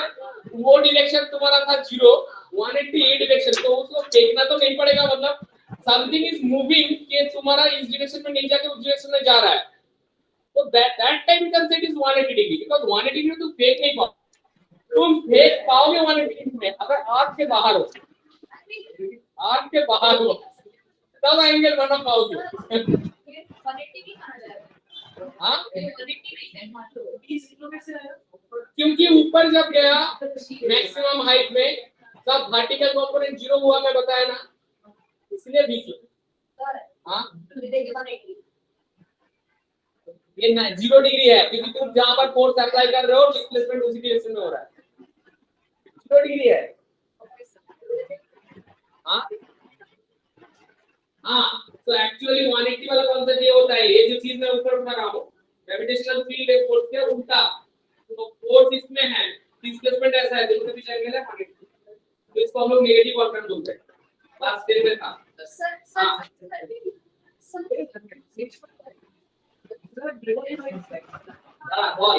वो डायरेक्शन तुम्हारा था 0, 180 ये डायरेक्शन, तो उसको फेंकना तो नहीं पड़ेगा, मतलब समथिंग इज मूविंग कि तुम्हारा इस डायरेक्शन में नहीं जाके उस डायरेक्शन में जा रहा है, तो that time can set is 180 degree, because 180 degree तुम फेंक नहीं पाओ, तुम फेंक पाओगे 180 डिग्री में अगर आर्क के बाहर हो, आर्क के बाहर हो तब एंगल बना पाओगे। हाँ, क्योंकि ऊपर जब गया मैक्सिमम हाइट में तब वर्टिकल कंपोनेंट 0 हुआ, मैं बताया ना, इसलिए बीच। हाँ, ये 0 डिग्री है क्योंकि तुम जहां पर फोर्स अप्लाई कर रहे हो डिस्प्लेसमेंट उसी डायरेक्शन में हो रहा है, 0 डिग्री है। हाँ हाँ, तो एक्चुअली 180 वाला कॉन्सेप्ट ये होता है, ये जो चीज मैं ऊपर उठा रहा हूँ ग्रेविटेशनल फील्ड है फोर्स के उल्टा, तो फोर्स इसमें है, डिस्प्लेसमेंट ऐसा है, दोनों के बीच एंगल है 180, तो इसको हम लोग नेगेटिव क्वाड्रेंट बोलते हैं। लास्ट स्टेज में था हां बॉल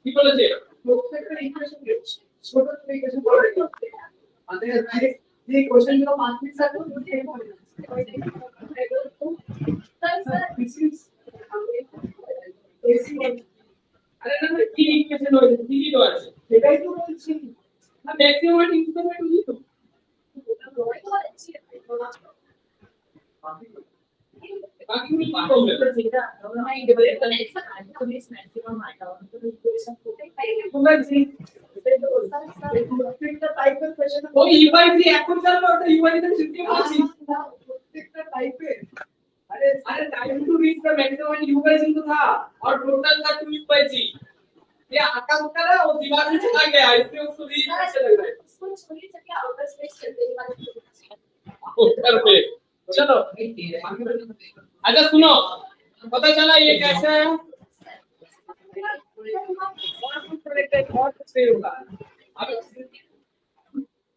people আছে প্রত্যেকটা ইকুয়েশন ছোট ছোট ইকুয়েশন পড়ে আমাদের যে কোশ্চেন গুলো 5 মিনিট আগে বুঝে পড়ে স্যার দিস ইজ আরে না কি ইকুয়েশন হয়েছে কি তো আছে সেটাই তো বলছি না, ম্যাক্সিমাম ইনস্ট্রুমেন্ট বুঝি তো बाकी कुछ बात हो गया सीधा मैं डेवलप करने का तो मिस मैक्सिमम आता है तो इक्वेशन को पूरा जी প্রত্যেকটা টাইপের কোশ্চেন ও ইউআইজি এখন জানো ওটা ইউআইজি তে শিখতে পারছি প্রত্যেকটা টাইপের अरे time to reach the maximum यूआईजी तो था और टोटल था 2 यूआईजी, ये आका उका ना वो दीवार में चला गया इसलिए उसको रीच कैसे लग रहा है, उसको छोड़िए चलिए आउटर स्पेस चलते हैं आउटर पे। चलो अच्छा सुनो, पता चला ये कैसे है, अब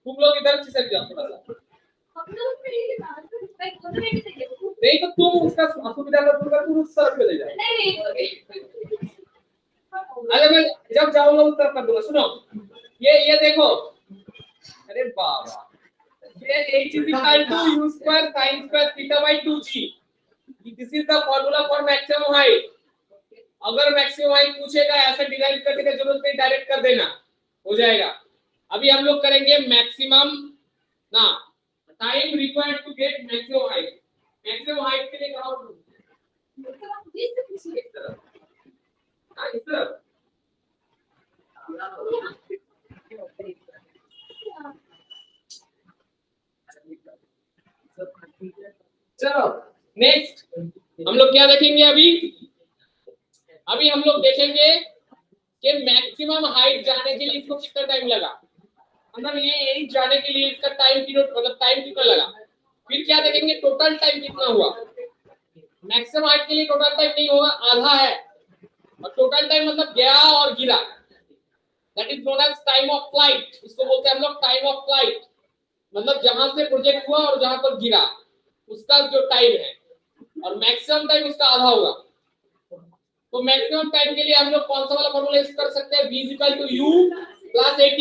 तुम लोग इधर खिसक जाओ थोड़ा सा, नहीं तो तुम उसका असुविधा का तुम उस तरफ ले जाओ, अरे मैं जब जाऊंगा उस तरफ कर दूंगा। सुनो ये देखो, अरे बाबा H is equal to u square sin square theta by 2g. This is the formula for maximum height. अगर मैक्सिमम हाइट पूछेगा ऐसे डिराइव करने की जरूरत नहीं, डायरेक्ट कर देना, हो जाएगा। अभी हम लोग करेंगे मैक्सिमम ना time required to get maximum height. Maximum height के लिए क्या होगा? इस तरफ चलो नेक्स्ट हम लोग क्या देखेंगे? अभी हम लोग देखेंगे कि मैक्सिमम हाइट जाने के लिए इसको कितना टाइम लगा, मतलब ये एज जाने के लिए इसका टाइम पीरियड मतलब टाइम कितना लगा। फिर क्या देखेंगे? टोटल टाइम कितना हुआ। मैक्सिमम हाइट के लिए टोटल टाइम नहीं होगा, आधा है, और टोटल टाइम मतलब गया और गिरा, that is known as time of flight. इसको बोलते हैं हम लोग टाइम ऑफ फ्लाइट, मतलब जहां से प्रोजेक्ट हुआ और जहां पर गिरा उसका जो टाइम है, और मैक्सिमम टाइम उसका आधा होगा। तो मैक्सिमम टाइम के लिए हम लोग कौन सा वाला फॉर्मूला यूज कर सकते हैं? v = u + at,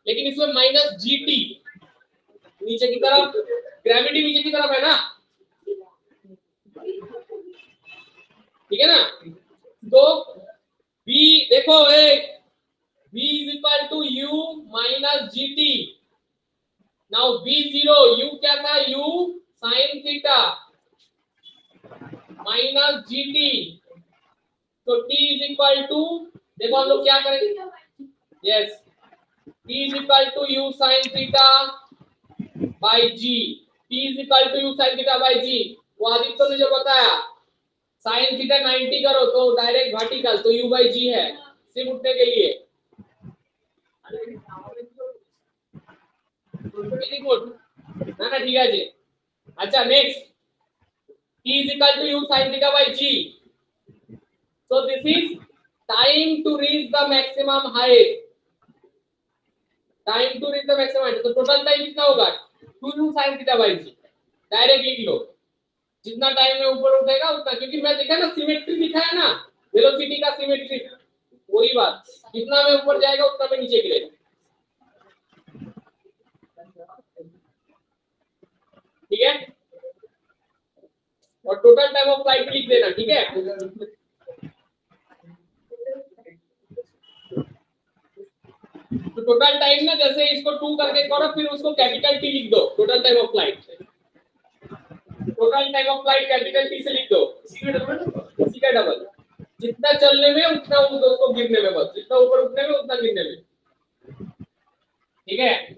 लेकिन इसमें -gt नीचे की तरफ, ग्रेविटी नीचे की तरफ है ना, ठीक है ना। तो v देखो v = u - gt। Now v0 u क्या था? u sin theta - gt। तो t = देखो हम लोग क्या करेंगे? Yes, t = u sin theta by g। t = u sin theta by g। वो आदित्य ने जो बताया sin थीटा 90 करो तो डायरेक्ट वर्टिकल, तो u by g है सिर्फ उठने के लिए। ना ठीक है जी। अच्छा next, t = u sin theta by g। So this is time to reach the maximum height. Time to reach the maximum height. तो टोटल टाइम कितना होगा? 2u sin theta by g। Direct लिख लो, जितना टाइम में ऊपर उठेगा उतना, क्योंकि मैं देखा ना सिमेट्री दिखा है ना, वेलोसिटी का सिमेट्री, वही बात, जितना में ऊपर जाएगा उतना में नीचे गिरेगा। ठीक है, और टोटल टाइम ऑफ फ्लाइट लिख देना, ठीक है। तो टोटल टाइम ना, जैसे इसको 2 करके करो फिर उसको कैपिटल टी लिख दो, total time of flight. Total time of flight capital T से लिख दो, इसी का डबल। जितना चलने में उतना उन दोस्तों गिरने में, बस जितना ऊपर उठने में उतना गिरने में, ठीक है।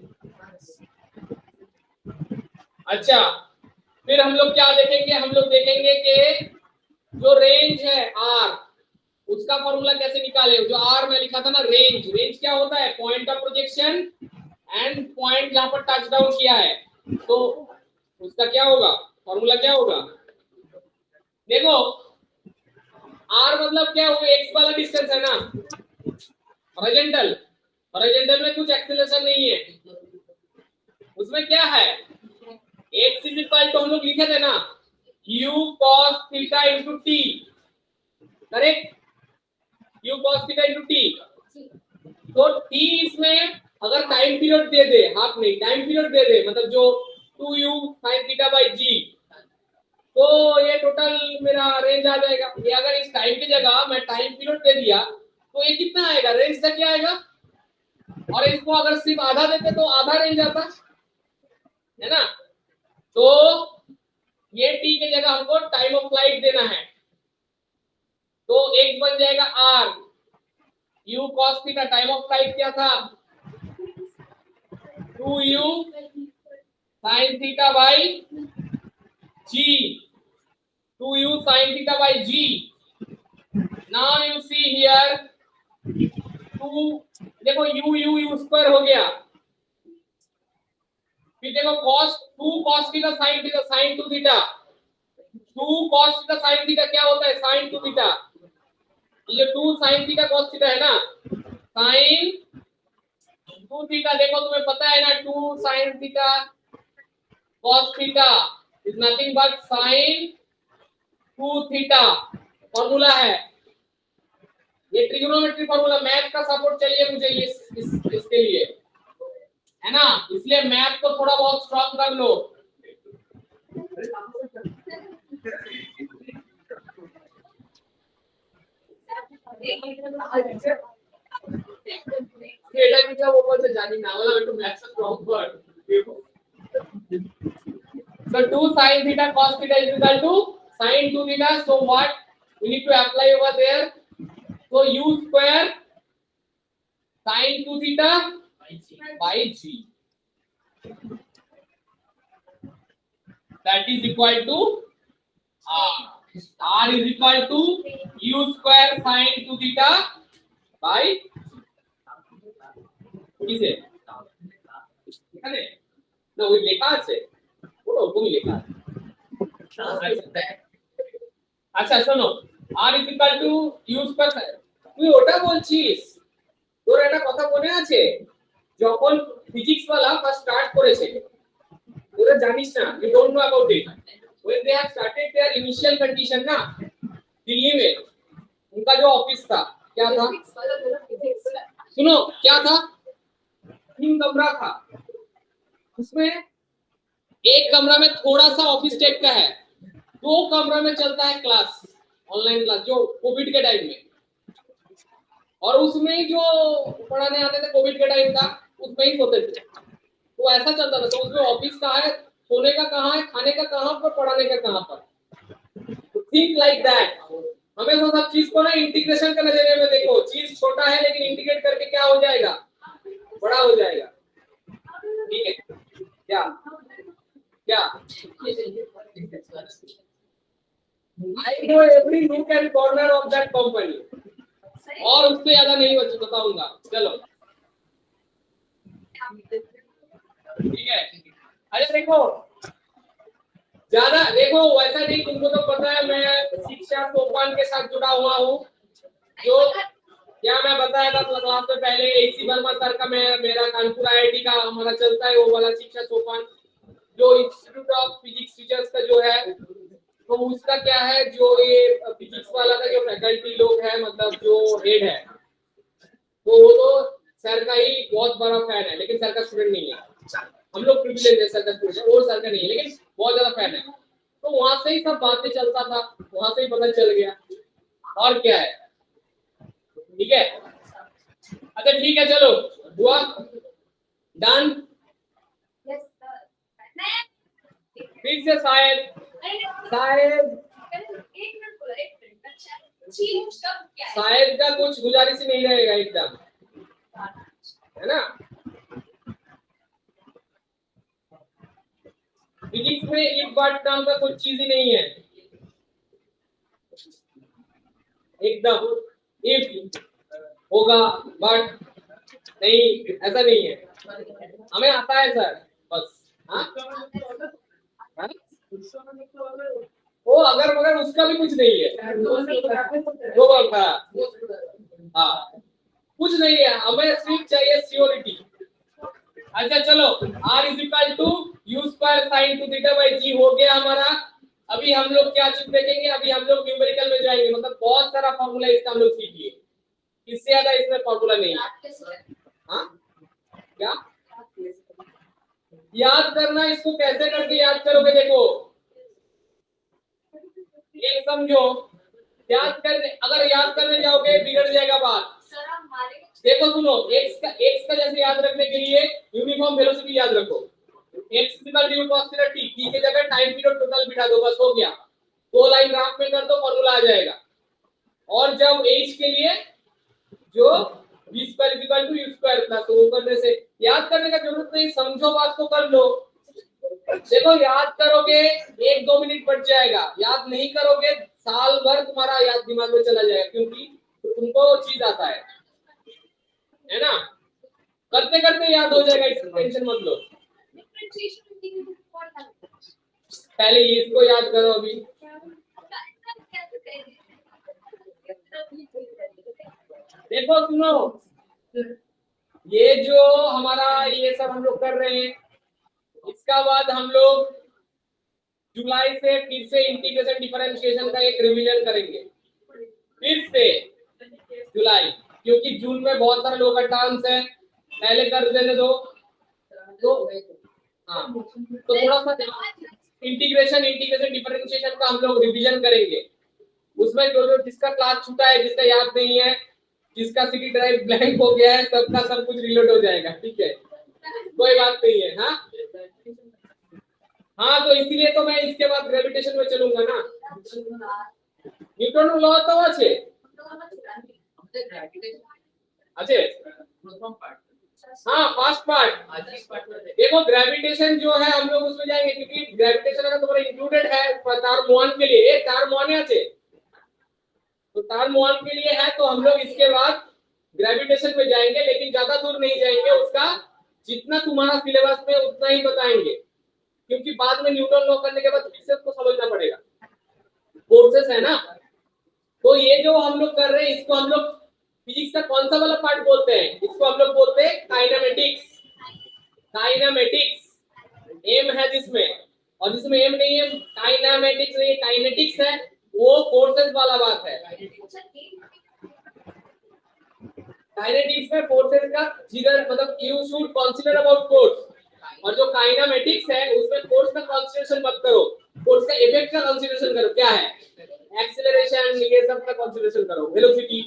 अच्छा फिर हम लोग क्या देखेंगे? हम लोग देखेंगे कि जो रेंज है r, उसका फॉर्मूला कैसे निकाले। जो r में लिखा था ना रेंज, रेंज क्या होता है? Point of projection and point जहां पर टच डाउन किया है, तो उसका क्या होगा? फॉर्मूला क्या होगा? देखो r मतलब क्या होगा? x वाला डिस्टेंस है ना, हॉरिजॉन्टल। हॉरिजॉन्टल में कुछ एक्सेलरेशन नहीं है, उसमें क्या है? x = हम लोग लिखे थे ना u cos theta * t, correct? u cos theta * t। तो t इसमें अगर टाइम पीरियड दे दे, हाफ नहीं टाइम पीरियड दे दे, मतलब जो 2u sin theta by g, तो ये टोटल मेरा रेंज आ जाएगा। ये अगर इस टाइम की जगह मैं टाइम पीरियड दे दिया तो ये कितना आएगा? रेंज तक क्या आएगा? और इसको अगर सिर्फ आधा देते तो आधा रेंज आता है ना। तो ये t की जगह हमको टाइम ऑफ फ्लाइट देना है, तो x बन जाएगा r, u cos theta, time of flight क्या था? 2u sin theta by g, 2u sin theta by g। now you see here 2, देखो u स्क्वायर हो गया, फिर देखो cos 2 cos theta sin theta sin 2 theta, 2 cos theta sin theta क्या होता है? sin 2 theta. ये 2 sin थीटा cos थीटा है ना, sin 2 थीटा, देखो तुम्हें पता है ना 2 sin theta cos theta is nothing but sin 2 theta. Formula है ये, ट्रिग्नोमेट्री फॉर्मूला। मैथ का सपोर्ट चाहिए मुझे इसके लिए, है ना, इसलिए मैथ को थोड़ा बहुत स्ट्रॉन्ग कर लो। So 2 sin theta cos theta is equal to sin 2 theta. So what we need to apply over there? So u square sin 2 theta by g. That is equal to r. R is equal to u square sin 2 theta by কিসে এখানে না ওই লেখা আছে পুরো ওরকমই লেখা আছে। আচ্ছা শোনো, r is equal to u square, তুই ওটা বলছিস, তোর একটা কথা মনে আছে যখন ফিজিক্স वाला ফার্স্ট স্টার্ট করেছে, তোরা জানিস না, you don't know about it, when they have started their initial condition ना दिल्ली में, उनका जो ऑफिस था क्या था, सुनो क्या था, 3 कमरा था, उसमें एक कमरा में थोड़ा सा ऑफिस टाइप का है, 2 कमरा में चलता है क्लास, ऑनलाइन क्लास जो कोविड के टाइम में, और उसमें जो पढ़ाने आते थे कोविड के टाइम था उसमें ही सोते थे, तो ऐसा चलता था। तो उसमें ऑफिस कहाँ है, सोने का कहाँ है, खाने का कहाँ पर, पढ़ाने का कहाँ पर, थिंक लाइक दैट। हमें तो सब चीज को ना इंटीग्रेशन का नजरिए में देखो, चीज छोटा है लेकिन इंटीग्रेट करके क्या हो जाएगा, बड़ा हो जाएगा, ठीक है क्या क्या I know every nook and corner of that company, और उससे ज्यादा नहीं बताऊंगा, चलो ठीक है। अरे देखो ज्यादा देखो वैसा नहीं, तुमको तो पता है मैं शिक्षा सोपान के साथ जुड़ा हुआ हूँ, जो क्या मैं बताया था क्लास में पहले, एसी वर्मा सर का मेरा कानपुर आईआईटी का हमारा चलता है वो वाला शिक्षा सोपान, जो इंस्टीट्यूट ऑफ फिजिक्स टीचर्स का जो है, तो उसका क्या है, जो ये फिजिक्स वाला का जो फैकल्टी लोग है, मतलब जो हेड है, तो वो तो सर का ही बहुत बड़ा फैन है, लेकिन सर का स्टूडेंट नहीं है, हम लोग प्रिविलेज है, सर का स्टूडेंट और सर का नहीं है, लेकिन बहुत ज्यादा फैन है, तो वहां से ही सब बातें चलता था, वहां से ही पता चल गया, और क्या है, ठीक है। अच्छा ठीक है चलो, हुआ डन, फिर से शायद शायद का कुछ गुजारिश ही नहीं रहेगा एकदम, है ना। फिजिक्स में इफ बट नाम का कुछ चीज ही नहीं है, एकदम इफ होगा बट नहीं, ऐसा नहीं है, हमें आता है सर बस, हाँ वो अगर मगर उसका भी कुछ नहीं है, वो बात हाँ कुछ नहीं है, हमें सिर्फ चाहिए सियोरिटी। अच्छा चलो, r is equal to u square sin 2 theta by g हो गया हमारा। अभी हम लोग क्या चीज देखेंगे, अभी हम लोग न्यूमेरिकल में जाएंगे, मतलब बहुत सारा फॉर्मूला इसका हम लोग सीख लिए, इससे ज्यादा इसमें फॉर्मूला नहीं है। हाँ क्या याद करना, इसको कैसे करके याद करोगे, देखो एक समझो, याद करने अगर याद करने जाओगे बिगड़ जाएगा बात। देखो सुनो, x का जैसे याद रखने के लिए यूनिफॉर्म वेलोसिटी याद रखो, x equal to cos theta t, t के जगह टाइम पीरियड टोटल बिठा दो, बस हो गया, 2 लाइन ग्राफ में कर दो, फॉर्मूला आ जाएगा। और जब h के लिए जो v square equal to u square plus, वो करने से याद करने का जरूरत नहीं, समझो बात को कर लो। देखो याद करोगे 1-2 मिनट बच जाएगा, याद नहीं करोगे साल भर तुम्हारा याद दिमाग में चला जाएगा, क्योंकि तुमको चीज आता है ना, करते करते याद हो जाएगा, इसकी टेंशन मत लो। पहले इसको याद करो अभी, देखो सुनो, ये जो हमारा ये सब हम लोग कर रहे हैं, इसका बाद हम लोग जुलाई से फिर से इंटीग्रेशन डिफरेंशिएशन का एक रिवीजन करेंगे, फिर से जुलाई, क्योंकि जून में बहुत सारे लोग का टर्म्स है, पहले कर देने दो, तो हाँ, तो थोड़ा सा इंटीग्रेशन डिफरेंशिएशन का हम लोग रिवीजन करेंगे। उसमें जो जो जिसका क्लास छूटा है, जिसका याद नहीं है, जिसका सीडी ड्राइव ब्लैंक हो गया है, सबका सब कुछ रिलोड हो जाएगा। ठीक है, कोई बात नहीं है। हाँ हाँ, तो इसीलिए तो मैं इसके बाद ग्रेविटेशन में चलूंगा ना। न्यूटन लॉ तो আছে। अच्छे हाँ, फर्स्ट पार्ट देखो, ग्रेविटेशन जो है हम लोग उसमें जाएंगे, क्योंकि ग्रेविटेशन अगर तुम्हारा इंक्लूडेड है तार मोहन के लिए, तार मोहन है, तो तार मोहन के लिए है, तो हम लोग इसके बाद ग्रेविटेशन में जाएंगे, लेकिन ज्यादा दूर नहीं जाएंगे। उसका जितना तुम्हारा सिलेबस में उतना ही बताएंगे, क्योंकि बाद में न्यूटन लॉ करने के बाद फिर से उसको समझना पड़ेगा, फोर्सेस है ना। तो ये जो हम लोग कर रहे हैं, इसको हम लोग फिजिक्स का कौन सा वाला पार्ट बोलते हैं? इसको हम लोग बोलते हैं काइनेमेटिक्स। काइनेमेटिक्स एम है जिसमें, और जिसमें एम नहीं है, काइनेमेटिक्स नहीं, काइनेटिक्स है, वो फोर्सेस वाला बात है। काइनेटिक्स में फोर्सेस का जिधर मतलब you should consider about force, और जो काइनेमेटिक्स है उसमें फोर्स का कंसीडरेशन मत करो, फोर्स का इफेक्ट का कंसीडरेशन करो। क्या है? एक्सीलरेशन, ये सब का कंसीडरेशन करो, वेलोसिटी।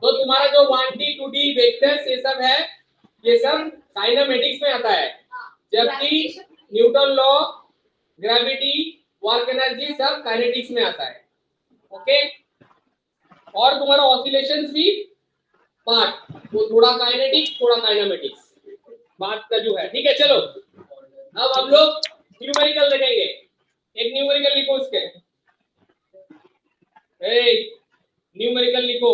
तो तुम्हारा जो 1D 2D वेक्टर्स ये सब है, ये सब काइनेमेटिक्स में आता है, जबकि Newton law, gravity, work energy सब काइनेटिक्स में आता है। ओके, और तुम्हारा ऑसिलेशंस भी पार्ट, वो थोड़ा काइनेटिक्स थोड़ा काइनेमेटिक्स बात का जो है। ठीक है, चलो अब हम लोग न्यूमेरिकल देखेंगे। एक न्यूमेरिकल लिखो, उसके न्यूमेरिकल लिखो।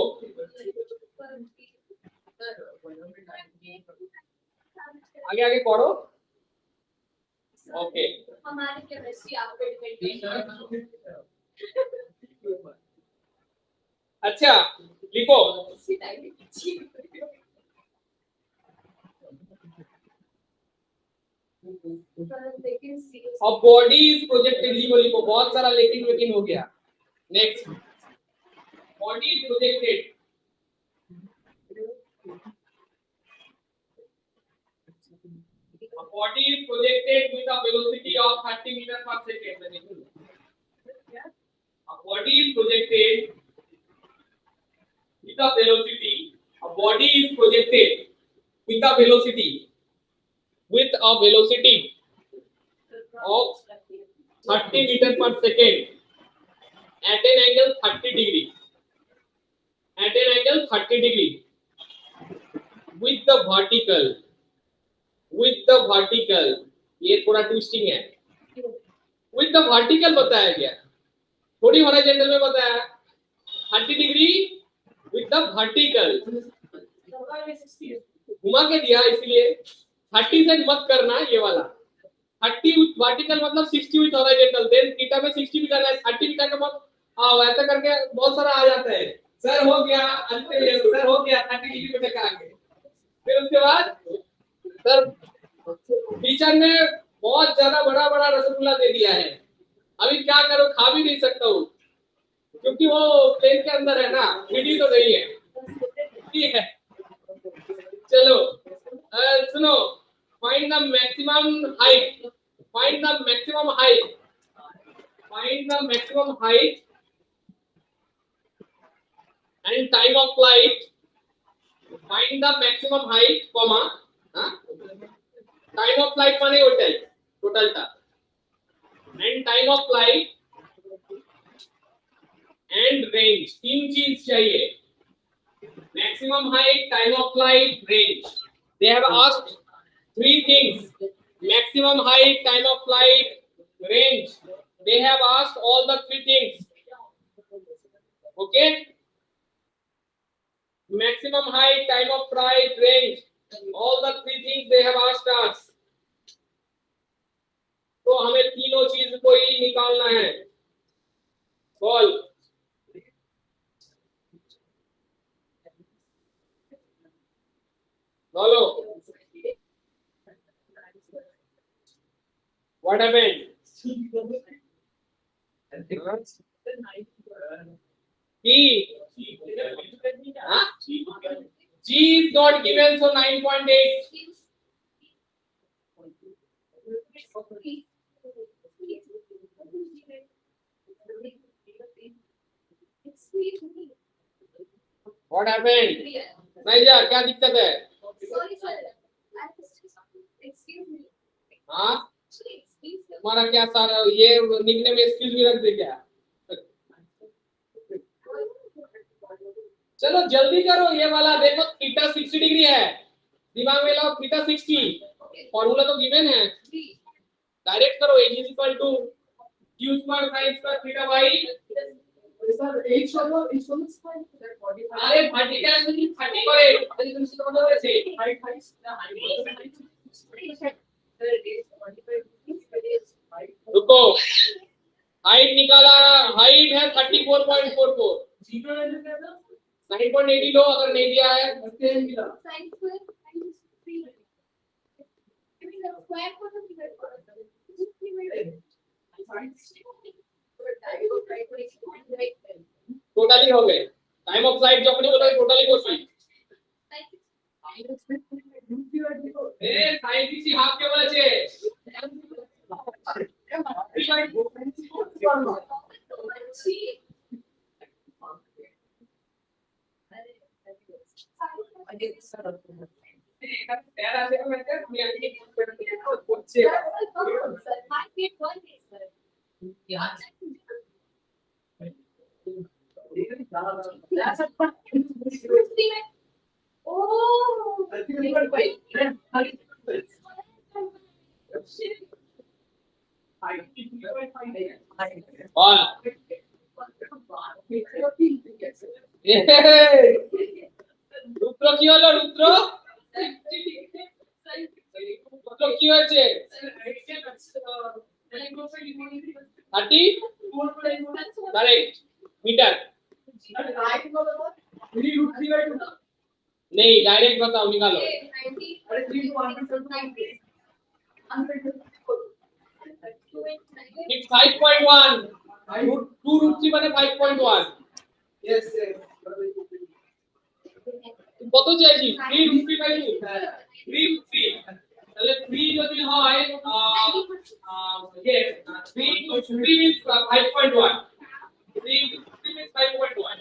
आगे आगे पढ़ो। ओके, हमारी केमिस्ट्री आप पे डिपेंड अच्छा लिखो। अब बॉडी इज प्रोजेक्टेड, जी को लिखो। बहुत सारा लेकिन हो गया। Next, body is projected, body is projected with a velocity of 30 meter per second. A body is projected with a velocity. A body is projected with a velocity of 30 meter per second at an angle 30 degree. At an angle 30 degree with the vertical. ये थोड़ा twisting है। With the vertical बताया गया, थोड़ी horizontal में बताया। 30 degree with the vertical घुमा के दिया, इसलिए 30 से मत करना ये वाला। 30 विद वर्टिकल मतलब 60 विद हॉरिजॉन्टल, देन थीटा में 60 भी करना है, 30 भी करके बहुत ऐसा करके बहुत सारा आ जाता है। सर हो गया, अंत में सर हो गया 30 डिग्री पे टकराएंगे। फिर उसके बाद सर टीचर ने बहुत ज्यादा बड़ा बड़ा रसगुल्ला दे दिया है, अभी क्या करो, खा भी नहीं सकता हूँ, क्योंकि वो प्लेन के अंदर है ना, विडी तो नहीं है। ठीक है, चलो सुनो, find the maximum height, find the maximum height, find the maximum height and time of flight, find the maximum height comma time of flight माने होता है टोटल टा, and time of flight and range, तीन चीज चाहिए, maximum height, time of flight, range. They have asked three things, maximum height, time of flight, range. They have asked all the three things. Okay, maximum height, time of flight, range, all the three things they have asked us. तो हमें तीनों चीज को ही निकालना है। Solve. बोलो, what happened? G is not given, so 9.8. What happened? नहीं जा, क्या दिक्कत है? Sorry, sir. Excuse me. हाँ, Excuse me. तुम्हारा क्या सारा ये निकनेम एक्सक्यूज भी रख दे क्या? चलो जल्दी करो, ये वाला देखो थीटा 60 डिग्री है, दिमाग में लाओ थीटा 60, फॉर्मूला तो गिवन है, डायरेक्ट करो h is equal to q square sin square theta by sir एक शब्द अरे 30 क्या 30 করে তাহলে তুমি সেটা কথা বলেছে रुको, हाइट निकाला, हाइट है 34.44, 9.80 लो अगर नहीं दिया है। Sin square minus 3. Square को तो divide करो। टोटली हो गए, टाइम ऑफ फ्लाइट যখনই বলে টোটালি করছি এ সাইন 60 হাফ কে বলেছে প্যারা আছে মানে তুমি আগে করছে और রুদ্র কি হলো? রুদ্র কি হয়েছে? 30 करेक्ट मीटर नहीं, डायरेक्ट बताओ, निकालो। 5.1 2 रूट 3 মানে 5.1 यस सर কত চাইছি? 3 रूट 3 বাই 2 3 रूट 3 তাহলে 3 যদি হয় ये 3 means 5.1 3 means 5.1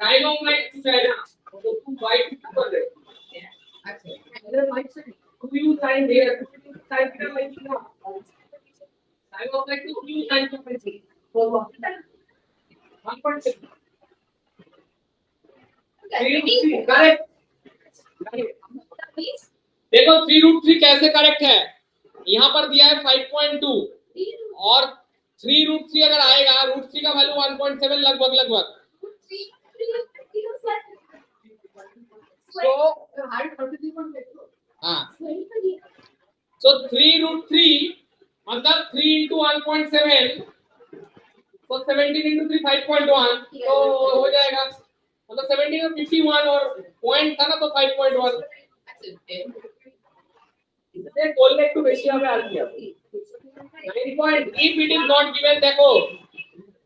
time of flight पूछा है ना, तो 2 बाय 2 कर दे। you sin there sin theta by theta time of flight to q sin theta by theta 1.6 correct. देखो 3 रूट 3 कैसे करेक्ट है, यहाँ पर दिया है 5.2 और 3 रूट 3 अगर आएगा, रूट 3 का वैल्यू 1.7 लगभग तो हाइट 33.6 हाँ, so 3 रूट 3 मतलब 3 into 1.7 तो 17 into 3 5.1 तो हो जाएगा, मतलब 17 और 51 और पॉइंट था ना तो 5.1 इसे बोलने को बेशी हमें आ गया 9 point if it is not given, देखो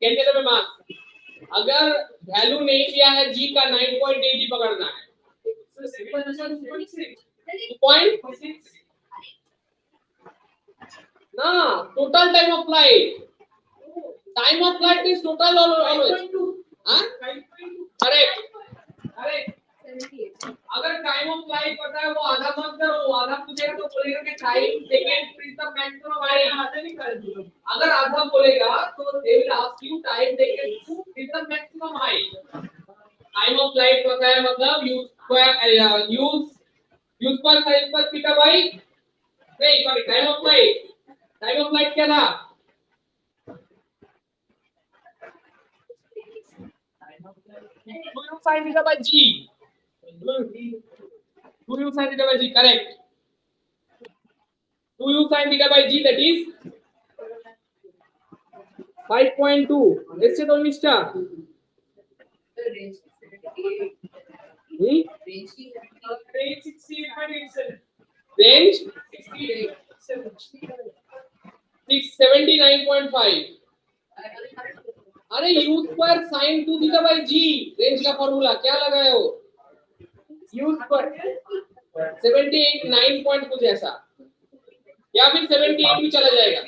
कैसे में मार्क्स अगर वैल्यू नहीं दिया है g का 9.80 पकड़ना है पॉइंट ना, total time of flight is total always हाँ करेक्ट। अगर टाइम ऑफ फ्लाइट पता है वो आधा मत करो, वो आधा पूछेगा तो बोलेगा कि time second is the maximum height, आधा नहीं कर दो। अगर आधा बोलेगा तो they will ask you time second is the maximum height. Time of flight पता है मतलब u square sin square theta by नहीं सॉरी टाइम ऑफ फ्लाइट क्या था? sin theta by g 2u sin theta by g correct 2u sin theta by g that is 5.2 দেখছে তো mister range 679.5 अरे u square sin 2 theta by g range का formula क्या लगाए हो? u square 78 point कुछ ऐसा या फिर 78 भी चला जाएगा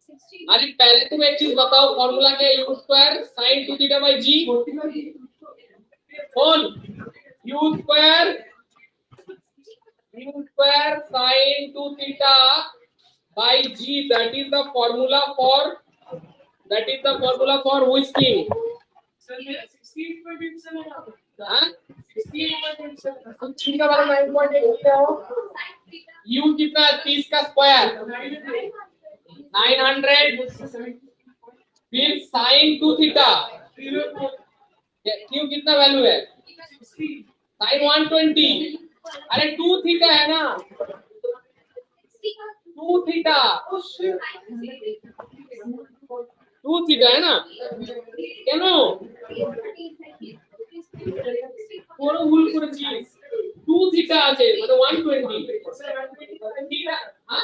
60. अरे पहले तुम एक चीज बताओ, फॉर्मूला क्या है? u square sin 2 theta by g whole u square sin 2 theta by g, that is the formula for which thing? हाँ? थीटा वाला 9.8 क्या हो? u कितना है? 30 का स्क्वायर 900, फिर sin 2 थीटा, q कितना वैल्यू है? sin 120, अरे 2 थीटा है ना, 2 थीटा 2 थीटा है ना, কেন পুরো ভুল করেছি, 2 থিটা আছে মানে 120 থিটা, हाँ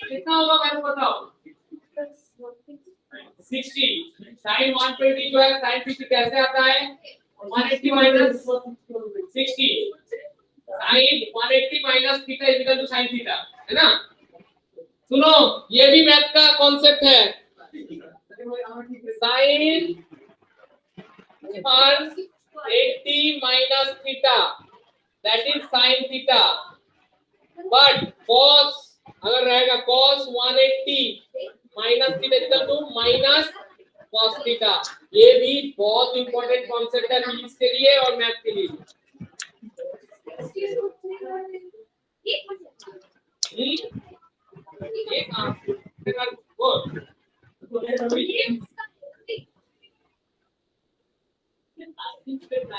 कितना होगा मैंने बताओ? 60 sin 120 जो है sin 60 कैसे आता है? 180 minus 60, sin 180 minus theta is equal to sin theta, है ना? सुनो, ये भी मैथ का कॉन्सेप्ट है, sin 180 minus theta, that is sin theta, but cos अगर रहेगा cos 180 minus theta equal to minus cos theta, ये भी बहुत इंपॉर्टेंट कॉन्सेप्ट है फिजिक्स के लिए और मैथ के लिए। ये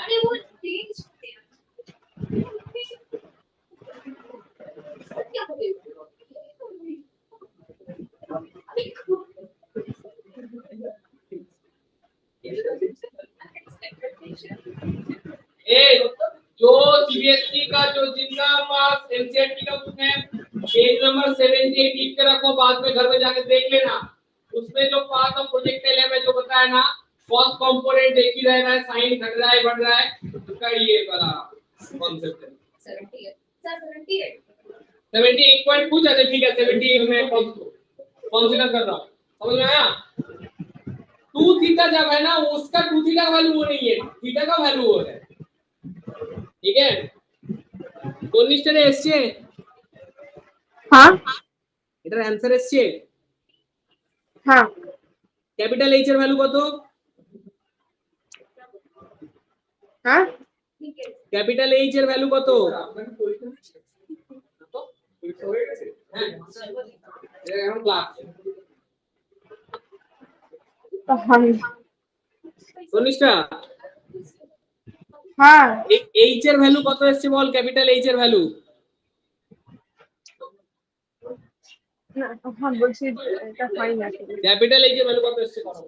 अरे वो चेंज क्या हो जो सीबीएसई का जो जिनका पास एनसीईआरटी का बुक है, पेज नंबर 78 लिख के रखो, बाद में घर में जाके देख लेना, उसमें जो पार्ट ऑफ प्रोजेक्ट एल में जो बताया ना, कॉस्ट कंपोनेंट एक ही रह रहा है, साइन घट रहा है बढ़ रहा है, उसका ये वाला कॉन्सेप्ट है। 78 78 पॉइंट पूछा था, ठीक है 78 में कंसीडर कर रहा हूं, समझ में आया? 2 थीटा जब है ना, उसका 2 थीटा का वैल्यू वो नहीं है, थीटा का वैल्यू वो है, ठीक है? तो निश्चय एसए हाँ इधर आंसर एसए हाँ ক্যাপিটাল এইচ এর ভ্যালু কত? हाँ ठीक है ক্যাপিটাল এইচ এর ভ্যালু কত? হ্যাঁ এখন ক্লাস हम তনিষ্ঠা, हाँ এইচ এর ভ্যালু কত এসেছে বল? ক্যাপিটাল এইচ এর ভ্যালু हाँ बोलছি এটা হয় না ক্যাপিটাল এইচ এর ভ্যালু কত এসেছে করো?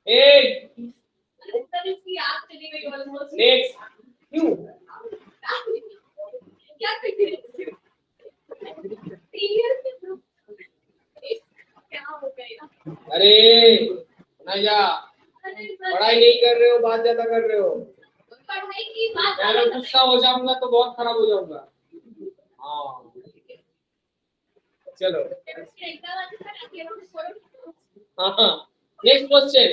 এই इसकी याद चली गई ऑलमोस्ट नेक्स्ट क्यों क्या करें क्या हो गया अरे नया पढ़ाई नहीं कर रहे हो, बात ज्यादा कर रहे हो, पढ़ाई की बात मैं अगर गुस्सा हो जाऊंगा तो बहुत खराब हो जाऊंगा। हाँ चलो हाँ नेक्स्ट क्वेश्चन।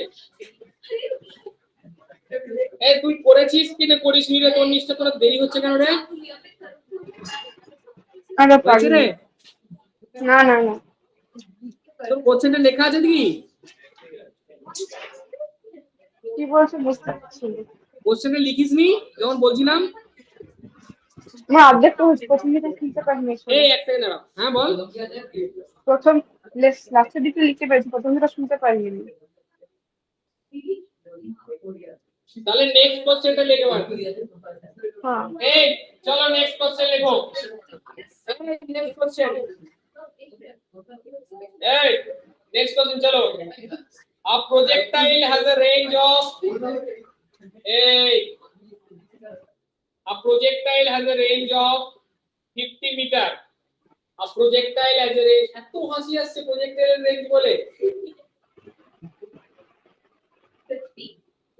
এ তুই করেছিস কি না করিসনি রে? তোর নিশ্চয় তোর দেরি হচ্ছে কেন রে? আরে হচ্ছে রে? না না না তোর কোশ্চেনটা লেখা আছে কি? কি বলছো বুঝতে পারছি না। কোশ্চেনটা লিখিসনি যখন বলছিলাম? না অর্ধেক তো প্রথম দিকে শুনতে পারিনি এই এক সেকেন্ড দাঁড়াও, হ্যাঁ বল। প্রথম লাস্টের দিকে লিখতে পেরেছি, প্রথম দিকে শুনতে পারিনি। তাহলে নেক্সট কোশ্চেনটা লিখে বার। हाँ এই চলো নেক্সট কোশ্চেন লেখো। নেক্সট কোশ্চেন, এই নেক্সট কোশ্চেন চলো। A projectile has a range of a projectile has a range of 50 meter. A projectile has a range, এত হাসি আসছে projectile এর রেঞ্জ বলে।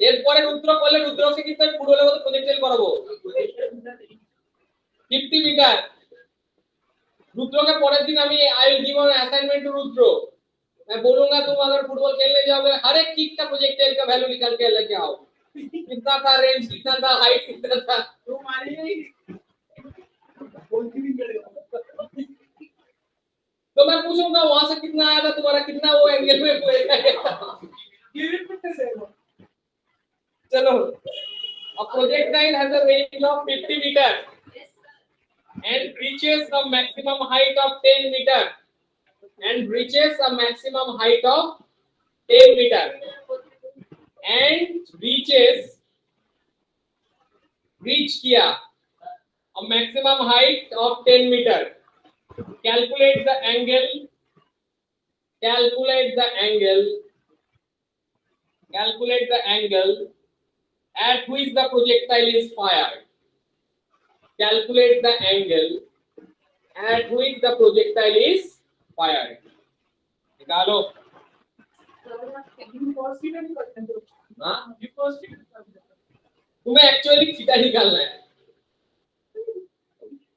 এর এরপরে রুদ্র করলে রুদ্রকে কিন্তু আমি পুরো লেভেল প্রজেক্টাইল করাবো 50 মিটার। रुद्र के परेर दिन I will give an assignment to Rudra. मैं बोलूंगा तुम अगर फुटबॉल खेलने जाओगे हर एक किक का प्रोजेक्टाइल का वैल्यू निकाल के लेके आओ, कितना था रेंज, कितना था हाइट, कितना था। तो मैं पूछूंगा वहां से कितना आया था तुम्हारा, कितना वो एंगल में चलो। A projectile has a range of 50 meter and reaches a maximum height of 10 meter and reaches a maximum height of 10 meter and reach किया a maximum height of 10 meter. Calculate the angle at which the projectile is fired. Calculate the angle at which the projectile is fired. निकालो। हाँ? तुम्हें actually theta निकालना है।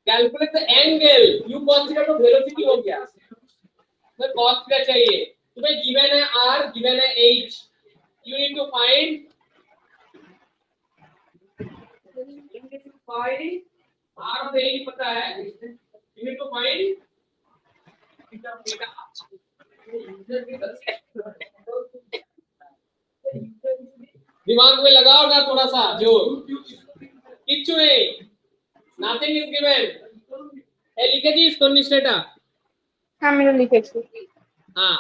Calculate the angle. You consider तो velocity हो गया। तुम्हें cos theta चाहिए। तुम्हें given है r, given है h. You need to find r और h पता है। You need to find theta. दिमाग में लगाओ ना थोड़ा सा जोर। किच्चू नहीं। Nothing is given. लिखे जी इसको निश्चेता। हाँ मैंने लिखे थे। हाँ।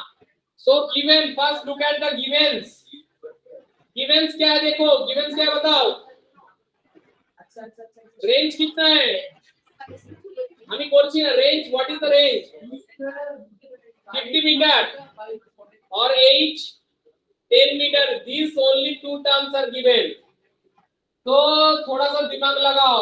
So given, first look at the givens. Givens क्या है देखो, givens क्या है बताओ। रेंज कितना है? हमें कौन सी ना range? What is the range? 50 metre और h 10 metre. These only two terms are given. तो थोड़ा सा दिमाग लगाओ।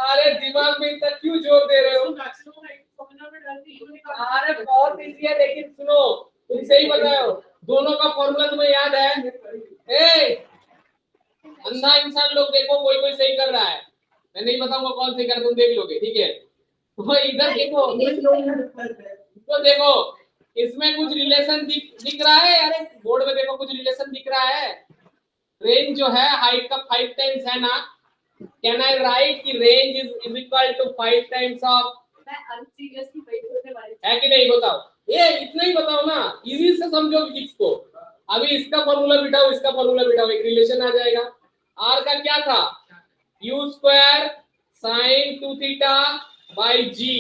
अरे दिमाग में इतना क्यों जोर दे रहे हो? अरे बहुत इजी है, लेकिन सुनो तुम सही बताओ। दोनों का फॉर्मूला तुम्हें याद है? अंधा इंसान लोग देखो, कोई कोई सही कर रहा है। मैं नहीं बताऊंगा कौन सही कर, तुम देख लोगे, ठीक है? तो इधर देखो, तो देखो इसमें कुछ रिलेशन दिख रहा है। अरे बोर्ड में देखो कुछ रिलेशन दिख रहा है। रेंज जो है हाइट का 5 टाइम्स है ना। कैन आई राइट कि range is equal to 5 times of, है कि नहीं बताओ? ये इतना ही बताओ ना, इजी से समझो फिजिक्स को। अभी इसका फॉर्मूला बिठाओ, इसका फॉर्मूला बिठाओ, एक रिलेशन आ जाएगा। आर का क्या था? u square sin 2 theta by g.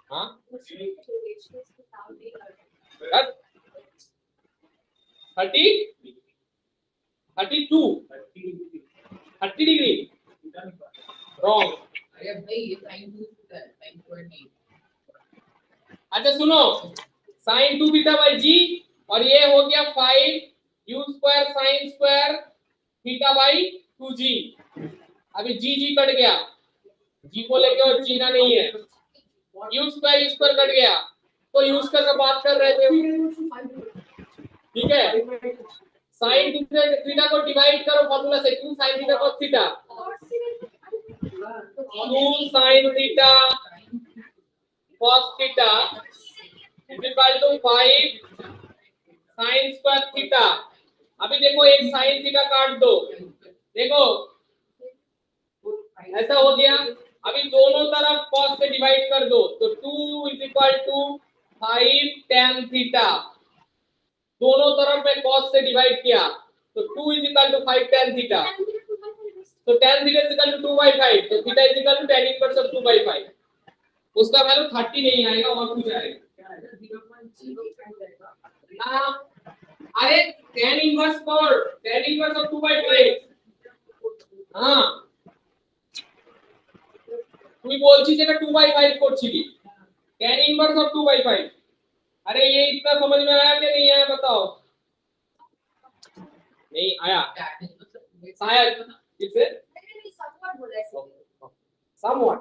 हाँ 30 डिग्री रॉन्ग। अच्छा सुनो, sin 2 थीटा बाय जी और ये हो गया 5 u square sin square theta by 2g। अभी जी कट गया, जी को लेके और जीना नहीं है। u स्क्वायर कट गया, तो u स्क्वायर का बात कर रहे थे, ठीक है? sin थीटा को डिवाइड करो फॉर्मूला से, 2 sin theta cos theta, 2 sin theta cos theta is equal to 5 sin square theta. अभी देखो एक sin थीटा काट दो, देखो ऐसा हो गया। अभी दोनों तरफ cos से डिवाइड कर दो, तो 2 is equal to 5 tan theta. दोनों तरफ में cos से डिवाइड किया, तो 2 is equal to 5 tan theta. तो tan theta is equal to 2/5, तो theta is equal to tan inverse of 2/5। उसका वैल्यू 30 नहीं आएगा और कुछ आएगा ना। अरे tan इनवर्स पर tan इनवर्स ऑफ 2/5। हां তুমি বলছি যেটা 2/5 করছিলি, tan इनवर्स ऑफ 2/5। अरे ये इतना समझ में आया कि नहीं आया बताओ? नहीं आया शायद। किससे? समवॉट।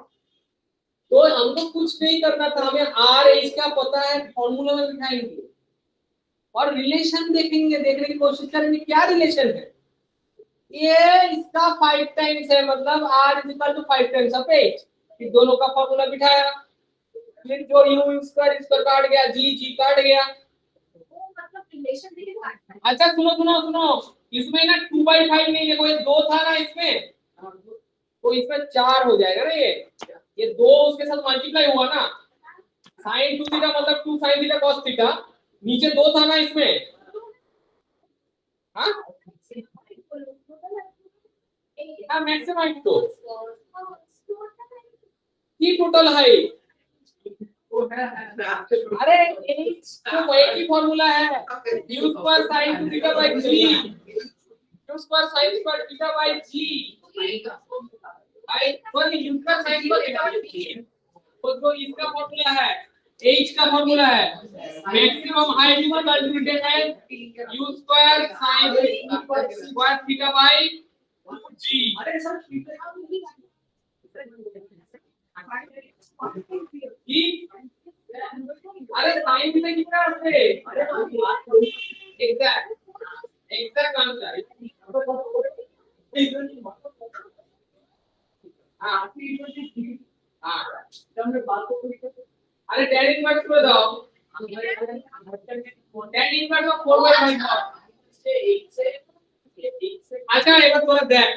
तो हमको कुछ नहीं करना था, हमें आर एच का पता है, फॉर्मूला में दिखाएंगे और रिलेशन देखेंगे, देखने की कोशिश करेंगे क्या रिलेशन है। ये इसका 5 टाइम्स है, मतलब r is equal to 5 times of h। फिर दोनों का फॉर्मूला बिठाया, फिर जो u स्क्वायर इसका काट गया, g काट गया। वो मतलब रिलेशन देखिए काटना है। अच्छा सुनो सुनो सुनो, इसमें ना 2/5 नहीं, देखो ये 2 था ना इसमें, तो इसमें 4 हो जाएगा ना। ये 2 उसके साथ मल्टीप्लाई हुआ ना, sin 2 थीटा मतलब 2 sin थीटा cos थीटा, नीचे 2 था ना इसमें। हाँ हाँ मैक्सिमम तो की टोटल है। अरे तो एक ही फॉर्मूला है, u square sin theta by g, u square sin square theta by g, I sorry u square sin square theta by g। तो इसका फॉर्मूला है, h का फॉर्मूला है मैक्सिमम हाइट में मल्टीप्लिकेशन है u square sin square theta by g। अरे sir अरे sine theta कितना है एग्जैक्ट एग्जैक्ट आंसर। अरे tan इनवर्स को दो, tan इनवर्स ऑफ 4/5। अच्छा एक बार थोड़ा देख,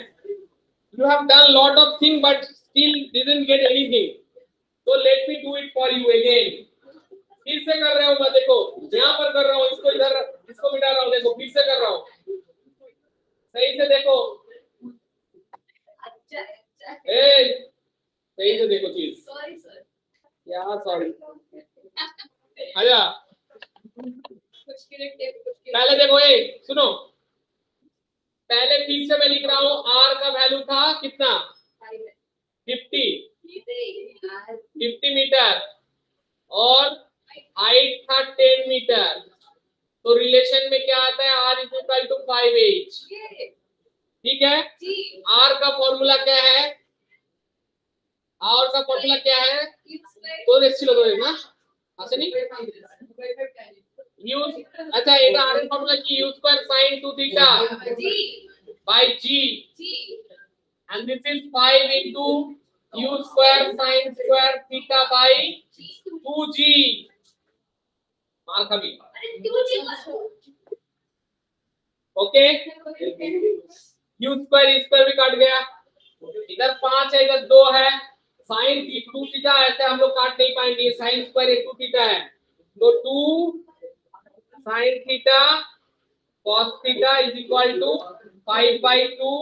you have done lot of thing but still didn't get anything, so let me do it for you again। फिर से कर रहा हूँ मैं, देखो यहाँ पर कर रहा हूँ, इसको इधर इसको मिटा रहा हूँ, देखो फिर से कर रहा हूँ, सही से देखो, सही से देखो चीज। सॉरी सर, क्या सॉरी, आजा कुछ क्रिएटिव पहले देखो, ये सुनो, पहले फिर से मैं लिख रहा हूँ, r का वैल्यू था कितना 50 मीटर और हाइट था 10 मीटर, तो रिलेशन में क्या आता है, r is equal to 5h। ठीक है, r का फॉर्मूला क्या है, r का फॉर्मूला क्या है, तो देखो लो ना ऐसे नहीं u, अच्छा এটা r এর ফর্মুলা কি, u square sin 2 theta by g, and this is 5 into u square sin square theta by 2g। मार कभी ओके, u स्क्वायर भी काट गया, इधर 5 है इधर 2 है, sin 2 थीटा ऐसे हम लोग काट नहीं पाएंगे, sin स्क्वायर 2 थीटा है, तो 2 sin theta cos theta is equal to 5/2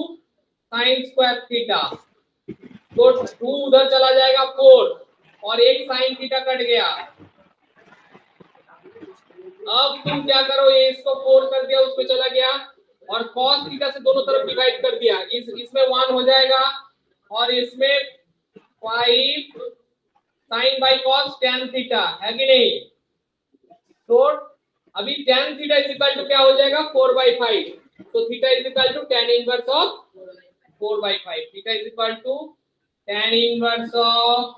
sin square theta, तो 2 उधर चला जाएगा 4 और एक sin थीटा कट गया। अब तुम क्या करो, ये इसको 4 कर दिया, उसमें चला गया और cos थीटा से दोनों तरफ डिवाइड कर दिया, इसमें 1 हो जाएगा और इसमें 5 sin by cos tan theta है कि नहीं। तो अभी tan theta is equal to क्या हो जाएगा 4/5, तो theta is equal to tan inverse of 4/5, theta is equal to tan inverse of,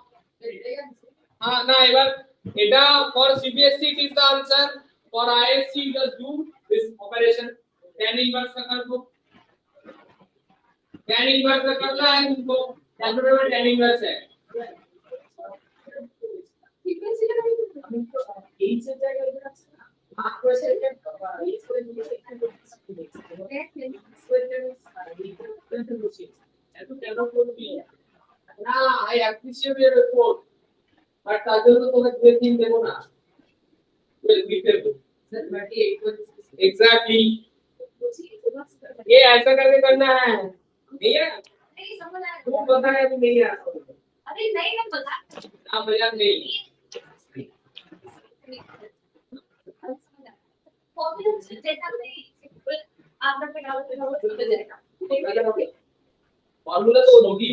हाँ ना एक बार एटा for CBSE it is the answer, for ISC just do this operation, tan inverse का कर दो, tan इनवर्स का करना है तुमको, कैलकुलेटर में tan इनवर्स है, I appreciate your report, but ताजल तो तुम्हें 2 3 देखो ना, exactly ये ऐसा करके करना है, नहीं है नहीं समझ आया, तुम बता रहे हो नहीं है, अरे नहीं मैं बता, आप मजाक नहीं, जैसा आप लोग पे जाएगा फॉर्मूला तो होगी,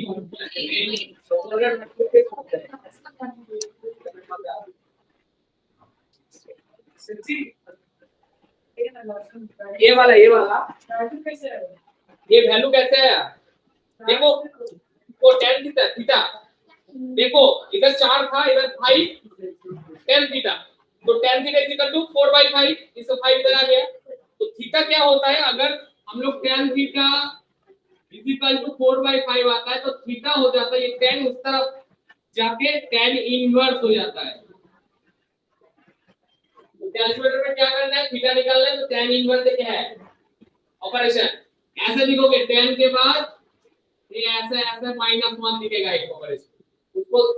ये वाला ये वैल्यू कैसे है, देखो वो tan थीटा थीटा देखो इधर 4 था, इधर 5 tan थीटा, तो tan theta is equal to 4/5, इससे 5 इधर आ गया। तो थीटा क्या होता है, अगर हम लोग tan theta is equal to 4/5 आता है तो थीटा हो जाता है, ये tan उस तरफ जाके tan इनवर्स हो जाता है। तो कैलकुलेटर में क्या करना है, थीटा निकालना है, तो tan इनवर्स क्या है ऑपरेशन, ऐसे लिखोगे tan के बाद ये ऐसे ऐसे -1 दिखेगा एक ऑपरेशन, उसको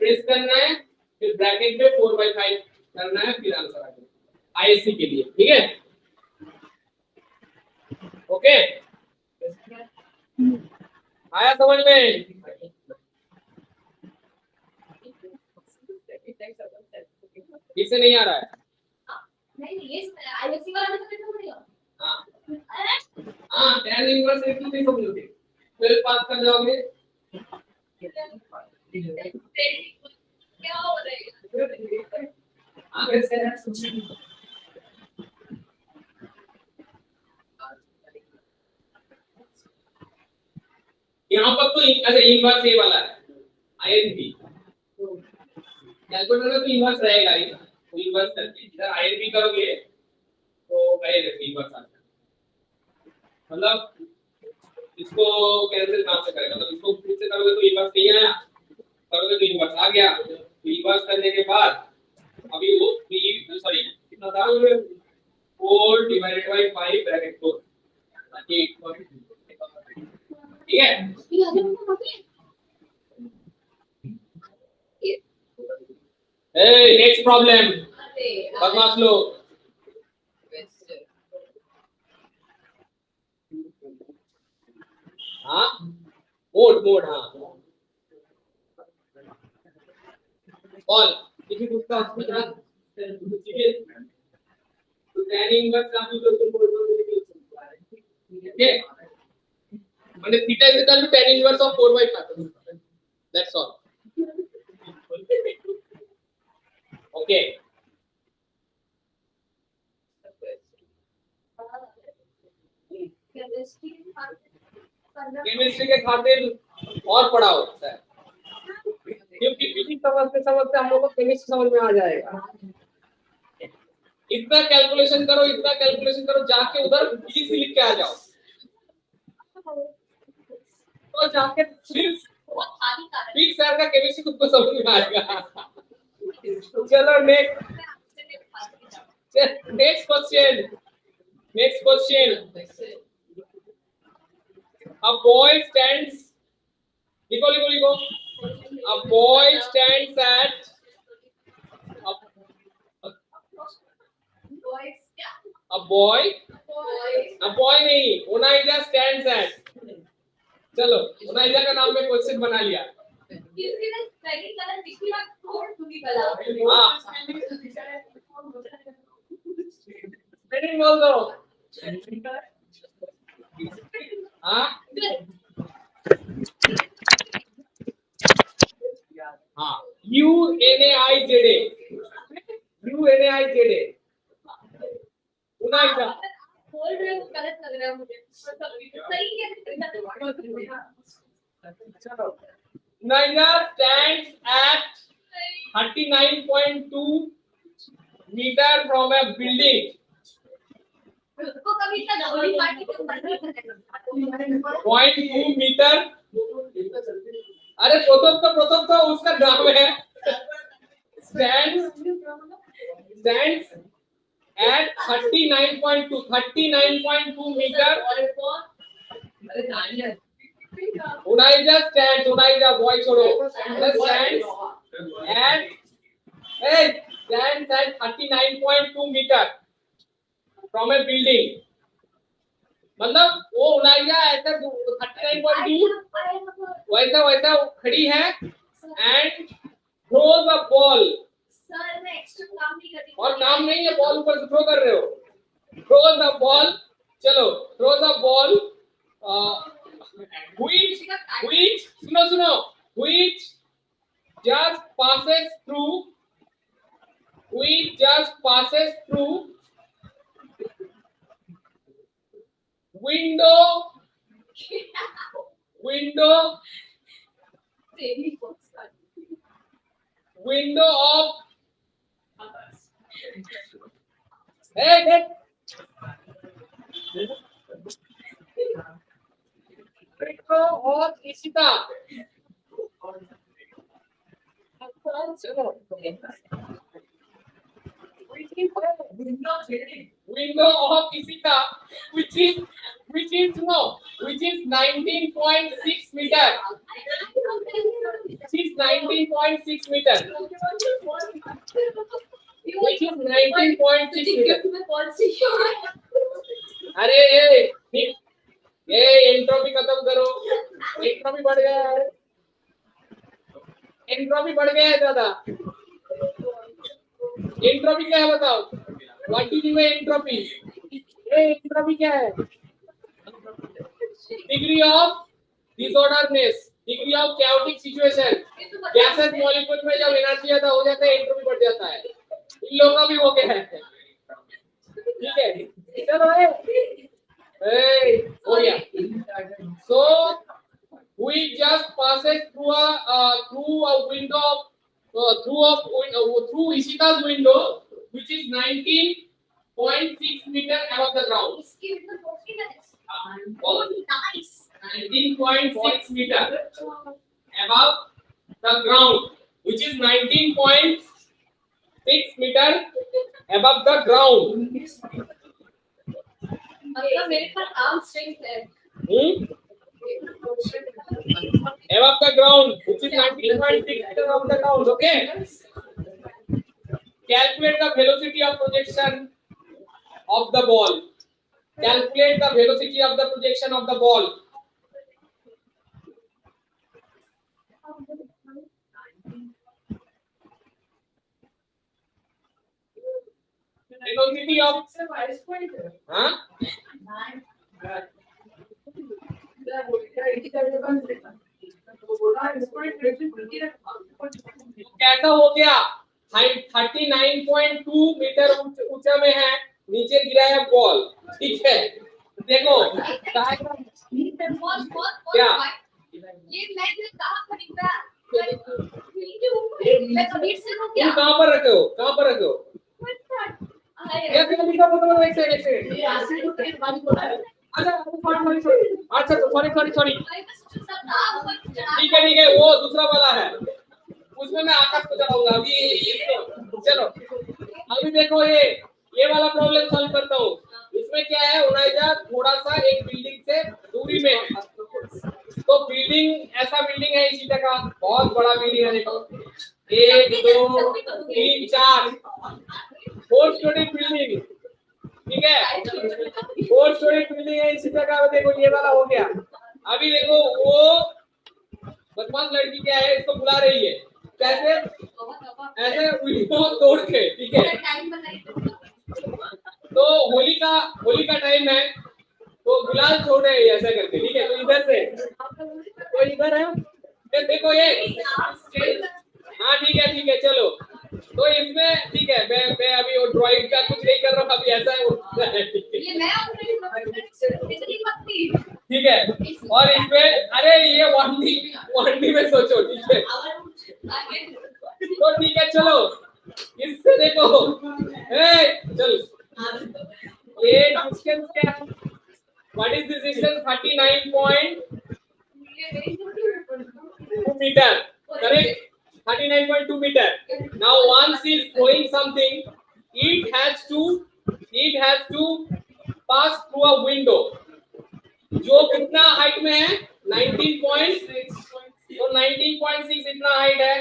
प्रेस करना है, फिर ब्रैकेट में 4/5 करना है, फिर आंसर आ जाएगा आईएससी के लिए, ठीक है। ओके, आया समझ में? किससे नहीं आ रहा है? नहीं ये आईएससी वाला तो समझ पड़ेगा। हाँ हाँ, tan इनवर्स एक ही समझोगे, 12 पास कर जाओगे। क्या हो रहा है? यहाँ पर तो अच्छा इनवर्स ये वाला है आईएनबी, कैलकुलेटर में तो इनवर्स रहेगा ही, तो इनवर्स करके इधर आईएनबी करोगे तो आएगा इनवर्स आ जाएगा, मतलब इसको कैंसिल कहाँ से करेगा, मतलब इसको फिर से करोगे तो इनवर्स नहीं आया, करोगे तो इनवर्स आ गया। तो इनवर्स करने के बाद अभी वो 3 सॉरी कितना था, 4 डिवाइडेड बाय 5 ब्रैकेट 4, ठीक है। Hey, next problem, बदमाश लोग। हाँ मोड हाँ और किसी दूसरा हॉस्पिटल ठीक है, तो tan इनवर्स का भी तो तुम बोल दो, ठीक है, मतलब theta is equal to tan inverse of 4/5, that's all. Okay, chemistry के खातिर और पढ़ाओ सर, क्योंकि फिजिक्स समझते हम लोग को केमिस्ट्री समझ में आ जाएगा। इतना कैलकुलेशन करो, जाके उधर फिजिक्स लिख के आ जाओ, तो जाके फिर सर का केमिस्ट्री खुद को समझ में आएगा। चलो next question. A boy stands, लिखो, a boy stands at a boy नहीं, ओनाइजा stands at, चलो ओनाइजा का नाम में क्वेश्चन बना लिया। किसी ने सेकंड कलर पिछली बार छोड़ दूंगी कलर। हाँ स्पेलिंग बोल दो। हाँ हाँ UNAIZA ओनाइजा। बोल रहे हो गलत लग रहा है मुझे, सही है। Onaija stands at 39.2 meter from a building, उसको कभी इतना डबल पार्टी को पढ़ना है। 0.2 मीटर। अरे प्रोतोप तो उसका नाम है। stands at 39.2 meter। ओनाइजा stands, ओनाइजा बॉय छोड़ो, stands at 39.2 meter from a building, मतलब वो ओनाइजा ऐसा 39.2 वैसा खड़ी है and throws a ball, sir मैं एक्स्ट्रा काम नहीं करती और काम नहीं है, बॉल ऊपर से थ्रो कर रहे हो, थ्रोज अ बॉल, चलो थ्रोज अ बॉल which सुनो which just passes through window window of hey देख window of Ishita window of Isita which is 19.6 meter, which is 19.6 meter, which is 19.6 meter. अरे ये एंट्रोपी खत्म करो, एंट्रोपी बढ़ गया है, एंट्रोपी बढ़ गया है ज्यादा। एंट्रोपी क्या है बताओ, व्हाट इज एंट्रोपी? ये एंट्रोपी क्या है? Degree of disorderness, degree of chaotic situation. Gases molecule में जब एनर्जी ज्यादा हो जाता है एंट्रोपी बढ़ जाता है। इन लोगों का भी हो गया है, ठीक है? चलो हो गया। So we just passes through a window through Ishita's window which is 19.6 meter above the ground. 19.6 meter above the ground, which is 19.6 meter above the ground. मेरे पास आर्म स्ट्रेंथ है। Above the ground, which is 19.6 meter above the ground. Okay. Calculate the velocity of projection of the ball. Calculate the velocity of the projection of the ball. Velocity of huh? कैसा हो गया? 39.2 metre ऊंचा में है, नीचे गिरा है ball, ठीक है? देखो क्या ये मैंने कहाँ खरीदा? मैं कबीर से हूँ क्या? कहाँ पर रखे हो? कहाँ पर रखे हो? एक सेकंड अच्छा सॉरी ठीक है वो दूसरा वाला है, उसमें मैं आकाश को चलाऊंगा अभी। चलो अभी देखो ये वाला प्रॉब्लम सॉल्व करता हूँ। इसमें क्या है, उनाइजा थोड़ा सा एक बिल्डिंग से दूरी में है, तो बिल्डिंग ऐसा बिल्डिंग है इसी का, बहुत बड़ा बिल्डिंग है। देखो 1 2 3 4 4 स्टोरी बिल्डिंग, ठीक है? 4 स्टोरी बिल्डिंग है इसी जगह। देखो ये वाला हो गया। अभी देखो वो बदमाश लड़की क्या है, इसको बुला रही है, कैसे? ऐसे विंडो तोड़ के, ठीक है? तो होली का टाइम है, तो गुलाल छोड़ रहे हैं ऐसा करके, ठीक है? तो इधर से तो इधर है, देखो ये हाँ ठीक है चलो। तो इसमें ठीक है, मैं अभी वो ड्राइंग का कुछ नहीं कर रहा हूँ अभी, ऐसा है ठीक है? और इसमें अरे ये 1D में सोचो, ठीक है? तो ठीक है चलो, इससे देखो चल ये डिस्टेंस क्या है? What is this distance? 39.2 meter, correct? 39.2 meter. Now once is throwing something, it has to pass through a window जो कितना हाइट में है? 19.6। तो 19.6 इतना हाइट है।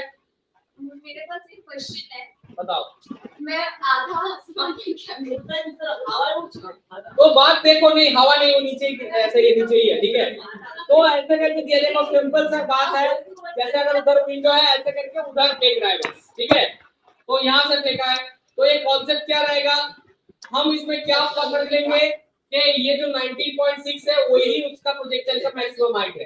मेरे पास एक क्वेश्चन है, बताओ। मैं आधा आसमान में क्या तो बात देखो, नहीं हवा नहीं, वो नीचे ऐसे ये नीचे ही है, ठीक है? तो ऐसे करके दिया, देखो सिंपल सा बात है, जैसे अगर उधर विंडो है ऐसे करके उधर फेंक रहा है, ठीक है? तो यहाँ से फेंका है, तो ये कॉन्सेप्ट क्या रहेगा, हम इसमें क्या पकड़ लेंगे कि ये जो 19.6 है वही उसका प्रोजेक्शन का मैक्सिमम हाइट है।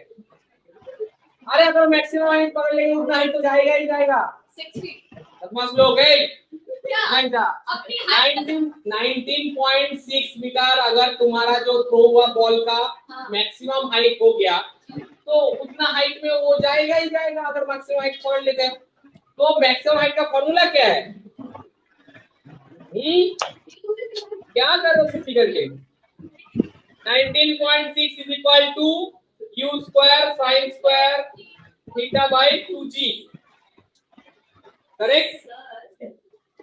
अरे अगर मैक्सिमम हाइट पकड़ लेंगे उतना हाइट तो जाएगा ही जाएगा। 6 फीट बदमाश लोग है अपनी हाइट 19.6 मीटर। अगर तुम्हारा जो थ्रो हुआ बॉल का मैक्सिमम हाइट हो गया, तो उतना हाइट में वो जाएगा ही जाएगा अगर मैक्सिमम हाइट पॉइंट लेते हैं। तो मैक्सिमम हाइट का फॉर्मूला क्या है? क्या कर रहे हो किसी करके? 19.6 is equal to u square sine square theta by 2g। Correct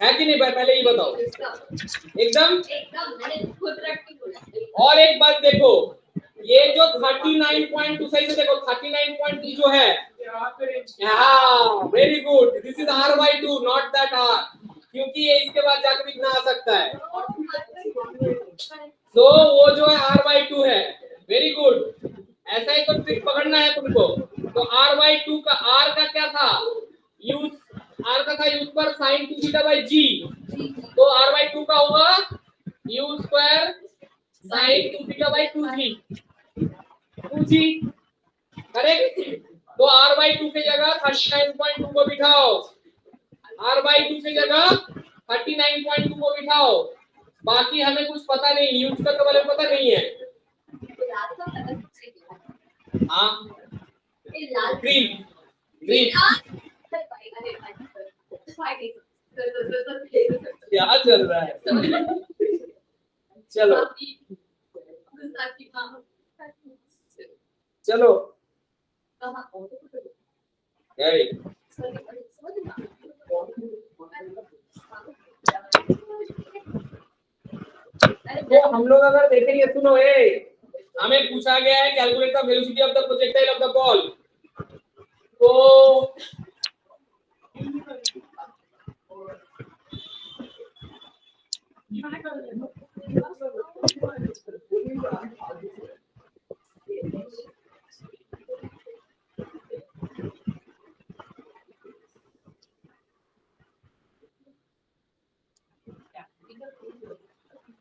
है कि नहीं भाई? पहले ये बताओ। एकदम मैंने खुद रख के बोला। और एक बात देखो, ये जो 39.2 सही से देखो, 39.2 जो है, हाँ very good, this is r by 2 not that r, क्योंकि ये इसके बाद जाकर लिखना आ सकता है। तो वो जो है r by 2 है, वेरी गुड। ऐसा ही तो ट्रिक पकड़ना है तुमको। तो r by 2 का r का क्या था? r का था u पर sin 2 थीटा by g, तो r by 2 का होगा u square sin 2 theta by 2g। Correct. तो r by 2 की जगह 39.2 को बिठाओ, r by 2 की जगह 39.2 को बिठाओ। बाकी हमें कुछ पता नहीं, यूज का तो वाले पता नहीं है। हाँ ग्रीन ग्रीन क्या चल रहा है? चलो चलो तो हम लोग अगर देखेंगे, सुनो हमें पूछा गया है calculate the velocity of the projectile of the ball. तो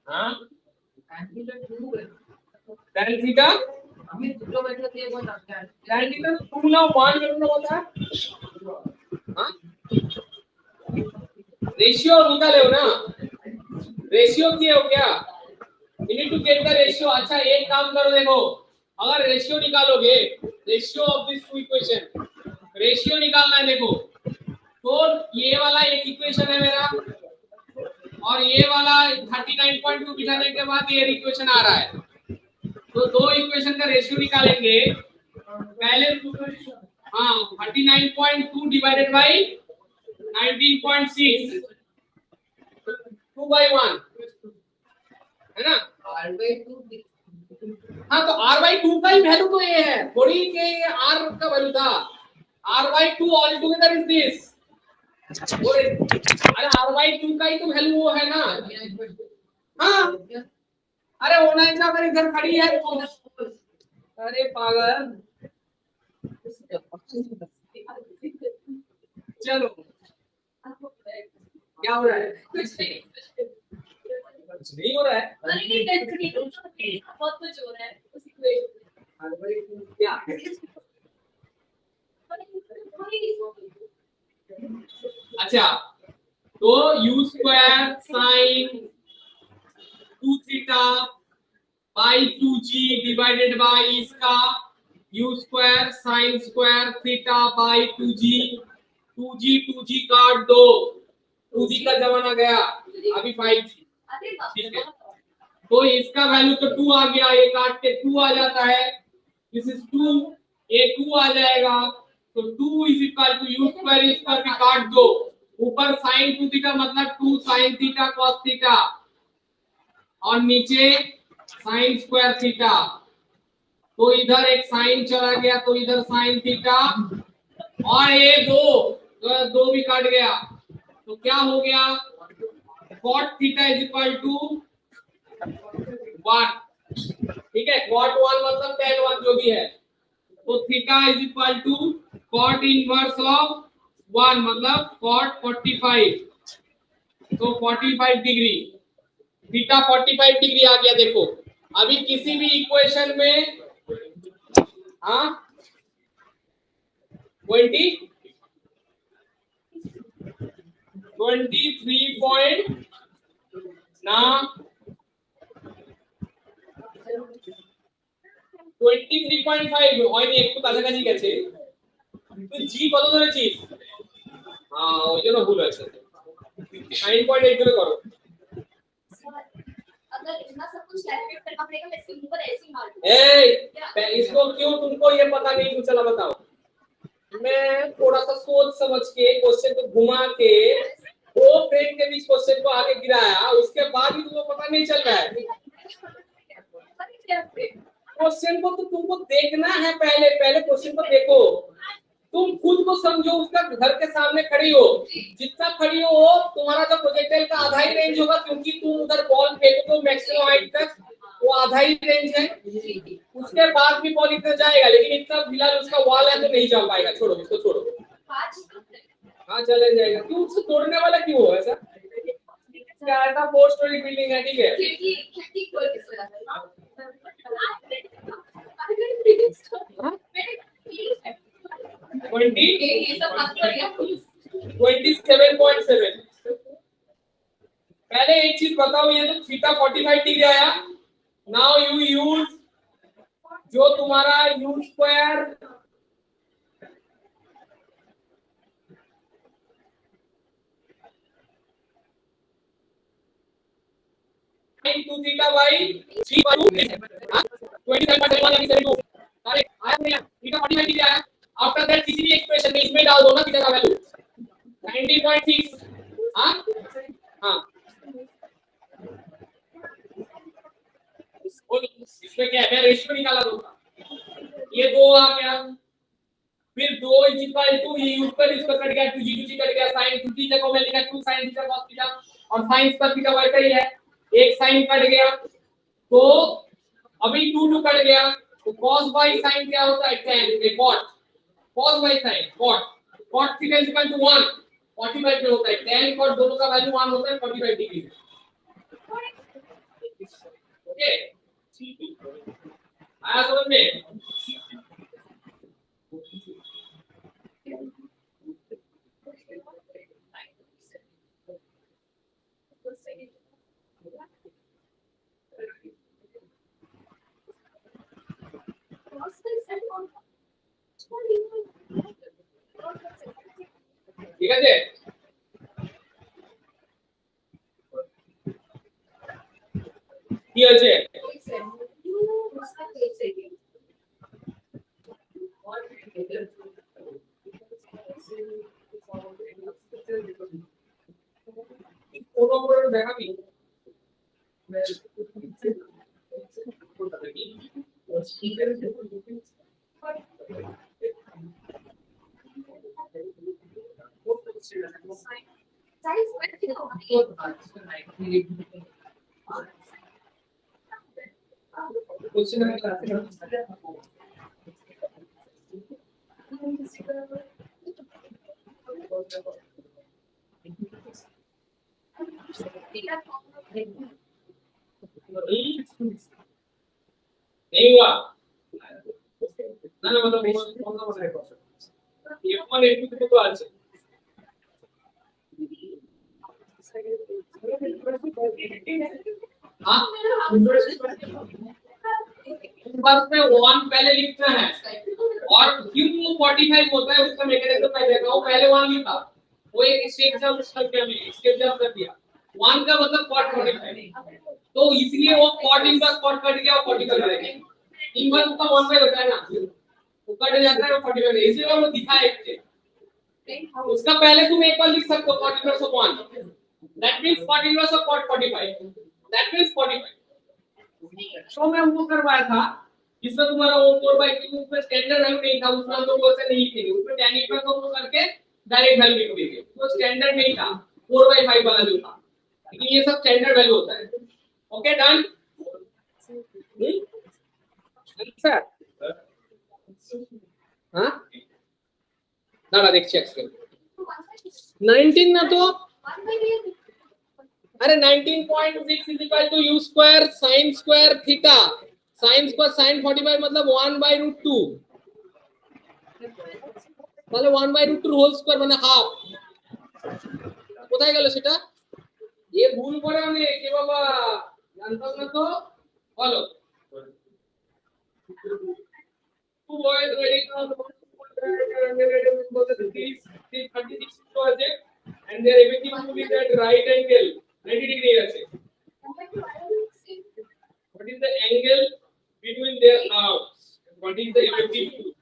हाँ tan थीटा tan थीटा 2 ना 1 करना होता है। हाँ रेशियो निकाले हो ना, रेशियो किए हो क्या? You need to get the ratio. अच्छा एक काम करो, देखो अगर रेशियो निकालोगे, ratio of this two equation, ratio निकालना है देखो, तो ये वाला एक इक्वेशन है मेरा और ये वाला 39.2 बिठाने के बाद ये इक्वेशन आ रहा है। तो दो इक्वेशन का रेशियो निकालेंगे। पहले हाँ 39.2 डिवाइडेड बाई 19.6 2/1 है ना। हाँ तो r/2 का ही वैल्यू तो ये है, थोड़ी के ये r का वैल्यू था। r/2 all together is this. अरे r/2 का ही तो वैल्यू वो है ना। हाँ अरे होना ही अगर इधर खड़ी है तो, अरे पागल। चलो क्या हो रहा है? कुछ नहीं हो रहा है। बहुत कुछ हो रहा है उसी को क्या अच्छा, तो u square sign 2 theta by 2g divided by इसका u square sine square theta by 2g 2g काट दो, 2g का जमाना गया, अभी 5g। ठीक है, तो इसका वैल्यू तो 2 आ गया, ये काट के 2 आ जाता है, दिस इज 2, ये 2 आ जाएगा। तो 2 is equal to u square, इस पर भी काट दो, ऊपर sin 2 थीटा मतलब 2 sin थीटा cos थीटा और नीचे sin स्क्वायर थीटा। तो इधर एक sin चला गया तो इधर sin थीटा और ये दो भी काट गया, तो क्या हो गया? cot theta is equal to 1। ठीक है, cot 1 मतलब tan 1 जो भी है, तो theta is equal to cot inverse of 1 मतलब cot 45। तो 45 डिग्री, थीटा 45 डिग्री आ गया। देखो अभी किसी भी इक्वेशन में हाँ 23 पॉइंट ना 23.5 হয়নি, একটু কাছাকাছি গেছে। তুই জি কত ধরেছিস? হ্যাঁ ওই জন্য ভুল হয়েছে। 9.8 ধরে করো। अगर इतना सब कुछ कैलकुलेट करना पड़ेगा मैं इसके ऊपर ऐसे ही मार दूं। इसको क्यों तुमको ये पता नहीं, क्यों चला बताओ। मैं थोड़ा सा सोच समझ के क्वेश्चन को घुमा के दो फ्रेंड के बीच क्वेश्चन को आगे गिराया, उसके बाद भी तुमको पता नहीं चल रहा है। क्वेश्चन को तो तुमको देखना है, पहले क्वेश्चन को देखो, तुम खुद को समझो, उसका घर के सामने खड़ी हो, जितना खड़ी हो तुम्हारा जो प्रोजेक्टाइल का आधा ही रेंज होगा, क्योंकि तुम उधर बॉल फेंको तो मैक्सिमम हाइट तक वो आधा ही रेंज है। उसके बाद भी बॉल इतना जाएगा, लेकिन इतना फिलहाल उसका वॉल है तो नहीं जा पाएगा। छोड़ो उसको, छोड़ो। हाँ चला जाएगा। क्यों उसको तोड़ने वाला क्यों हो ऐसा? क्या ऐसा 4 स्टोरी बिल्डिंग है, ठीक है। खिड़की खोल के सो जाता है। 20 ये सब बात कर लिया 27.7। पहले एक चीज बताओ, ये तो थीटा 45 डिग्री आया। नाउ यू यूज जो तुम्हारा you square into theta by 3 by 2 27.71 correct आया नहीं? थीटा 45 डिग्री आया। आफ्टर दैट किसी भी एक्सप्रेशन में इसमें डाल दो ना थीटा का वैल्यू 19.6। हां हां इसमें क्या है, मैं रेशियो निकाला दूंगा। ये 2 आ गया, फिर 2 इज इक्वल टू ये ऊपर इसका कट गया, 2 जी कट गया, sin थीटा को मैं लिखा 2 sin थीटा cos थीटा, और sin का थीटा वैसा ही है, एक sin कट गया तो अभी 2 कट गया तो cos बाय sin क्या होता है, tan। ये cot, cos बाय sin cot, cot theta is equal to 1 45 पे होता है, tan cot दोनों का वैल्यू 1 होता है 45 डिग्री। ओके आया समझ में? ঠিক আছে কি আছে? কোন করে দেখাবি नहीं हुआ ना ना, मतलब कौन सा बना है F1 F2 तो आज हाँ बस में 1 पहले लिखना है, और क्यों 45 होता है उसका मैकेनिज्म मैं देखा हूं। पहले 1 लिखा, वो एक स्टेप जंप कर दिया, मैं स्टेप जंप कर दिया, 1 का मतलब cot 45, तो इसलिए वो cot इनवर्स cot कट गया और 45 रह गया। इनवर्स का 1 बाय होता है ना, वो कट जाता है वो 45 है, इसलिए वो दिखा एक स्टेप। उसका पहले तुम एक बार लिख सकते हो cot inverse of 1, that means cot inverse of cot 45, that means 45। तो मैं वो करवाया था जिसमें तुम्हारा वो 4/3 उसमें स्टैंडर्ड वैल्यू नहीं था, उसमें हम लोग वैसे नहीं लिखेंगे, उसमें tan इनवर्स को करके डायरेक्ट वैल्यू लिख देंगे, तो स्टैंडर्ड नहीं था 4/5 वाला जो था, लेकिन ये सब स्टैंडर्ड वैल्यू होता है। Okay done sir. हां दादा देख चेक कर 19 ना तो अरे 19.6 is equal to u square sin square theta, sin square sin 45 मतलब 1/√2 তাহলে 1/√2 হোল স্কয়ার মানে হাফ। কোথায় গেল সেটা? এ ভুল করে অনেক, এ বাবা জানতাম না তো। বলো Two boys riding on the both 36 আছে and they are everything to be at right angle 90 degree আছে. What is the angle between their arms? What is the effective force?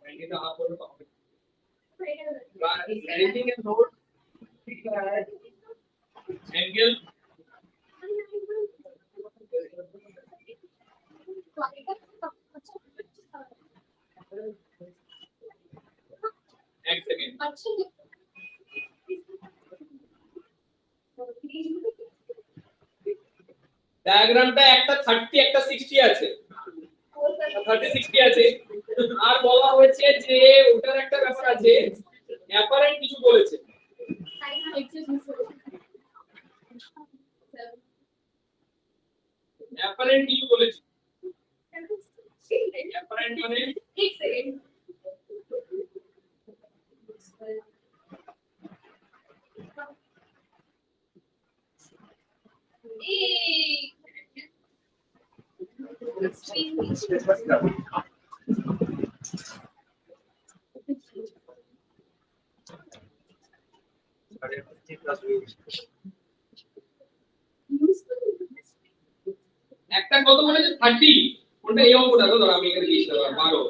And in the half of the pocket. Anything is not angle. Next again. ডায়াগ্রামটা একটা 30 একটা 60 আছে 30 60 আছে আর বলা হয়েছে যে ওটার একটা ব্যাপার আছে অ্যাপারেন্ট কিছু বলেছে অ্যাপারেন্ট কিছু বলেছে অ্যাপারেন্ট মানে একটা কত বলেছে 30 ওটা এই অঙ্কটা তো ধর আমি এখানে লিখতে পারবো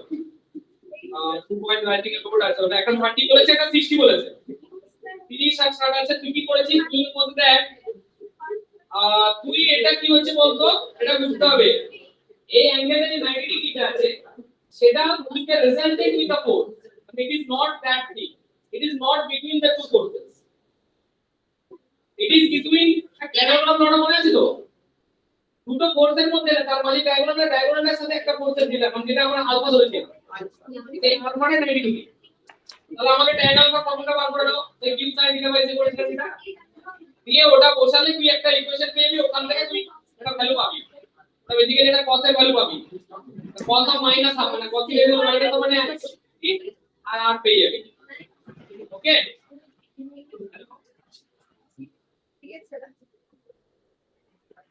12 2 রাইটিং এর কোড আছে ওটা একটা 30 বলেছে একটা 60 বলেছে 30 আর 60 আছে তুই কি করেছিস তুই মধ্যে দেখ তুই এটা কি হচ্ছে বলতো এটা বুঝতে হবে এই অ্যাঙ্গেলে যে 90 ডিগ্রিটা আছে সেটা with the resultant with the force it is not that thing it is not between the two forces it is between diagonal not মনে আছে তো দুটো ফোর্সের মধ্যে তার মাঝে ডায়াগোনালের সাথে একটা ফোর্সের দিলাম যেটা আমরা আলফা ধরেছি এই আলফাটা 90 ডিগ্রি তাহলে আমাকে ট্যান আলফা ফর্মুলা বার করে দাও এই কিউ সাইন থিটা বাই করেছিলাম এটা দিয়ে ওটা বসালে তুই একটা ইকুয়েশন পেয়ে যাবি ওখান থেকে তুই এটা ভ্যালু পাবি তবে এদিকে এটা cos এর ভ্যালু পাবি cos অফ মাইনাস হাফ মানে cos এর মাইনাস মানে আর পেয়ে যাবি ওকে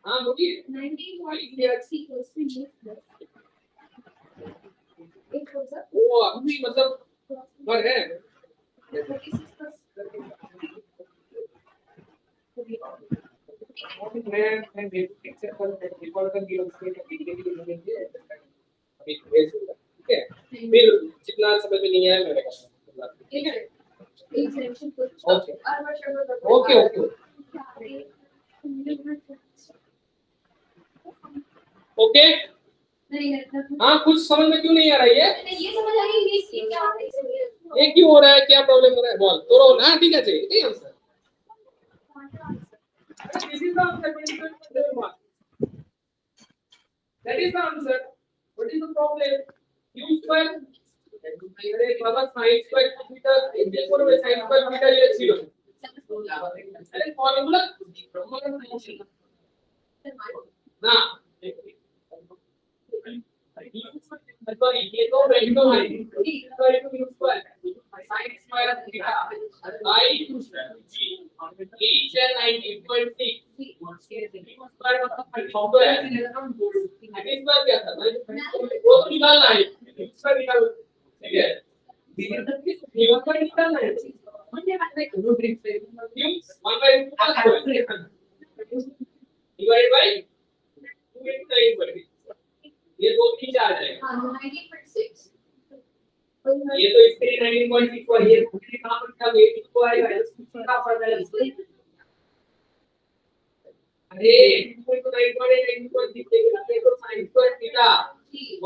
हां बोलिए 90 वो अभी मतलब पर है मैं पिक्चर पर रिकॉर्ड कर दिया उसके अभी भेज दूंगा ठीक है फिर जितना समझ में नहीं आया मैं बताऊंगा ठीक है ओके ओके ओके ओके हाँ कुछ समझ में क्यों नहीं आ रहा है ये समझ आ गई ये क्या ये क्यों हो रहा है क्या प्रॉब्लम हो रहा है बोल तो रो ना ठीक है यही answer this is the answer that is the answer what is the problem u square अरे बाबा sin square थीटा ये করবে sin square थीटा ये ছিল अरे फॉर्मूला ना सॉरी ये तो रेंडम है sorry two u square sin square theta I each and 90.6 square मतलब 32 है इस बार क्या था वो तो निकालना है इसका निकाल ठीक है ये पर निकालना है divided by 2 into 9.6 ये दो तीन चार जाएगा 98.6 ये तो इसके 19.6 और ये कहां पर क्या वेट को आएगा इसका फर्क है अरे 2 into 9.6 तो sin square थीटा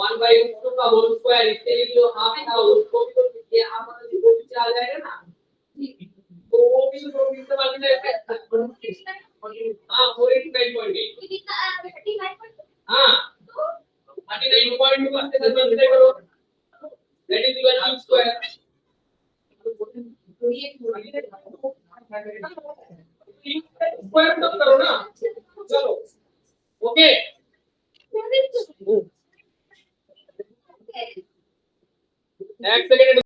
1 by 2 का होल स्क्वायर इसके लिए जो हाफ था उसको भी तो ये हाफ मतलब वो भी आ जाएगा ना तो वो भी तो से मल्टीप्लाई हां 489.8 हां 39.2 से मल्टीप्लाई करो that is equal to square square कम करो ना चलो ओके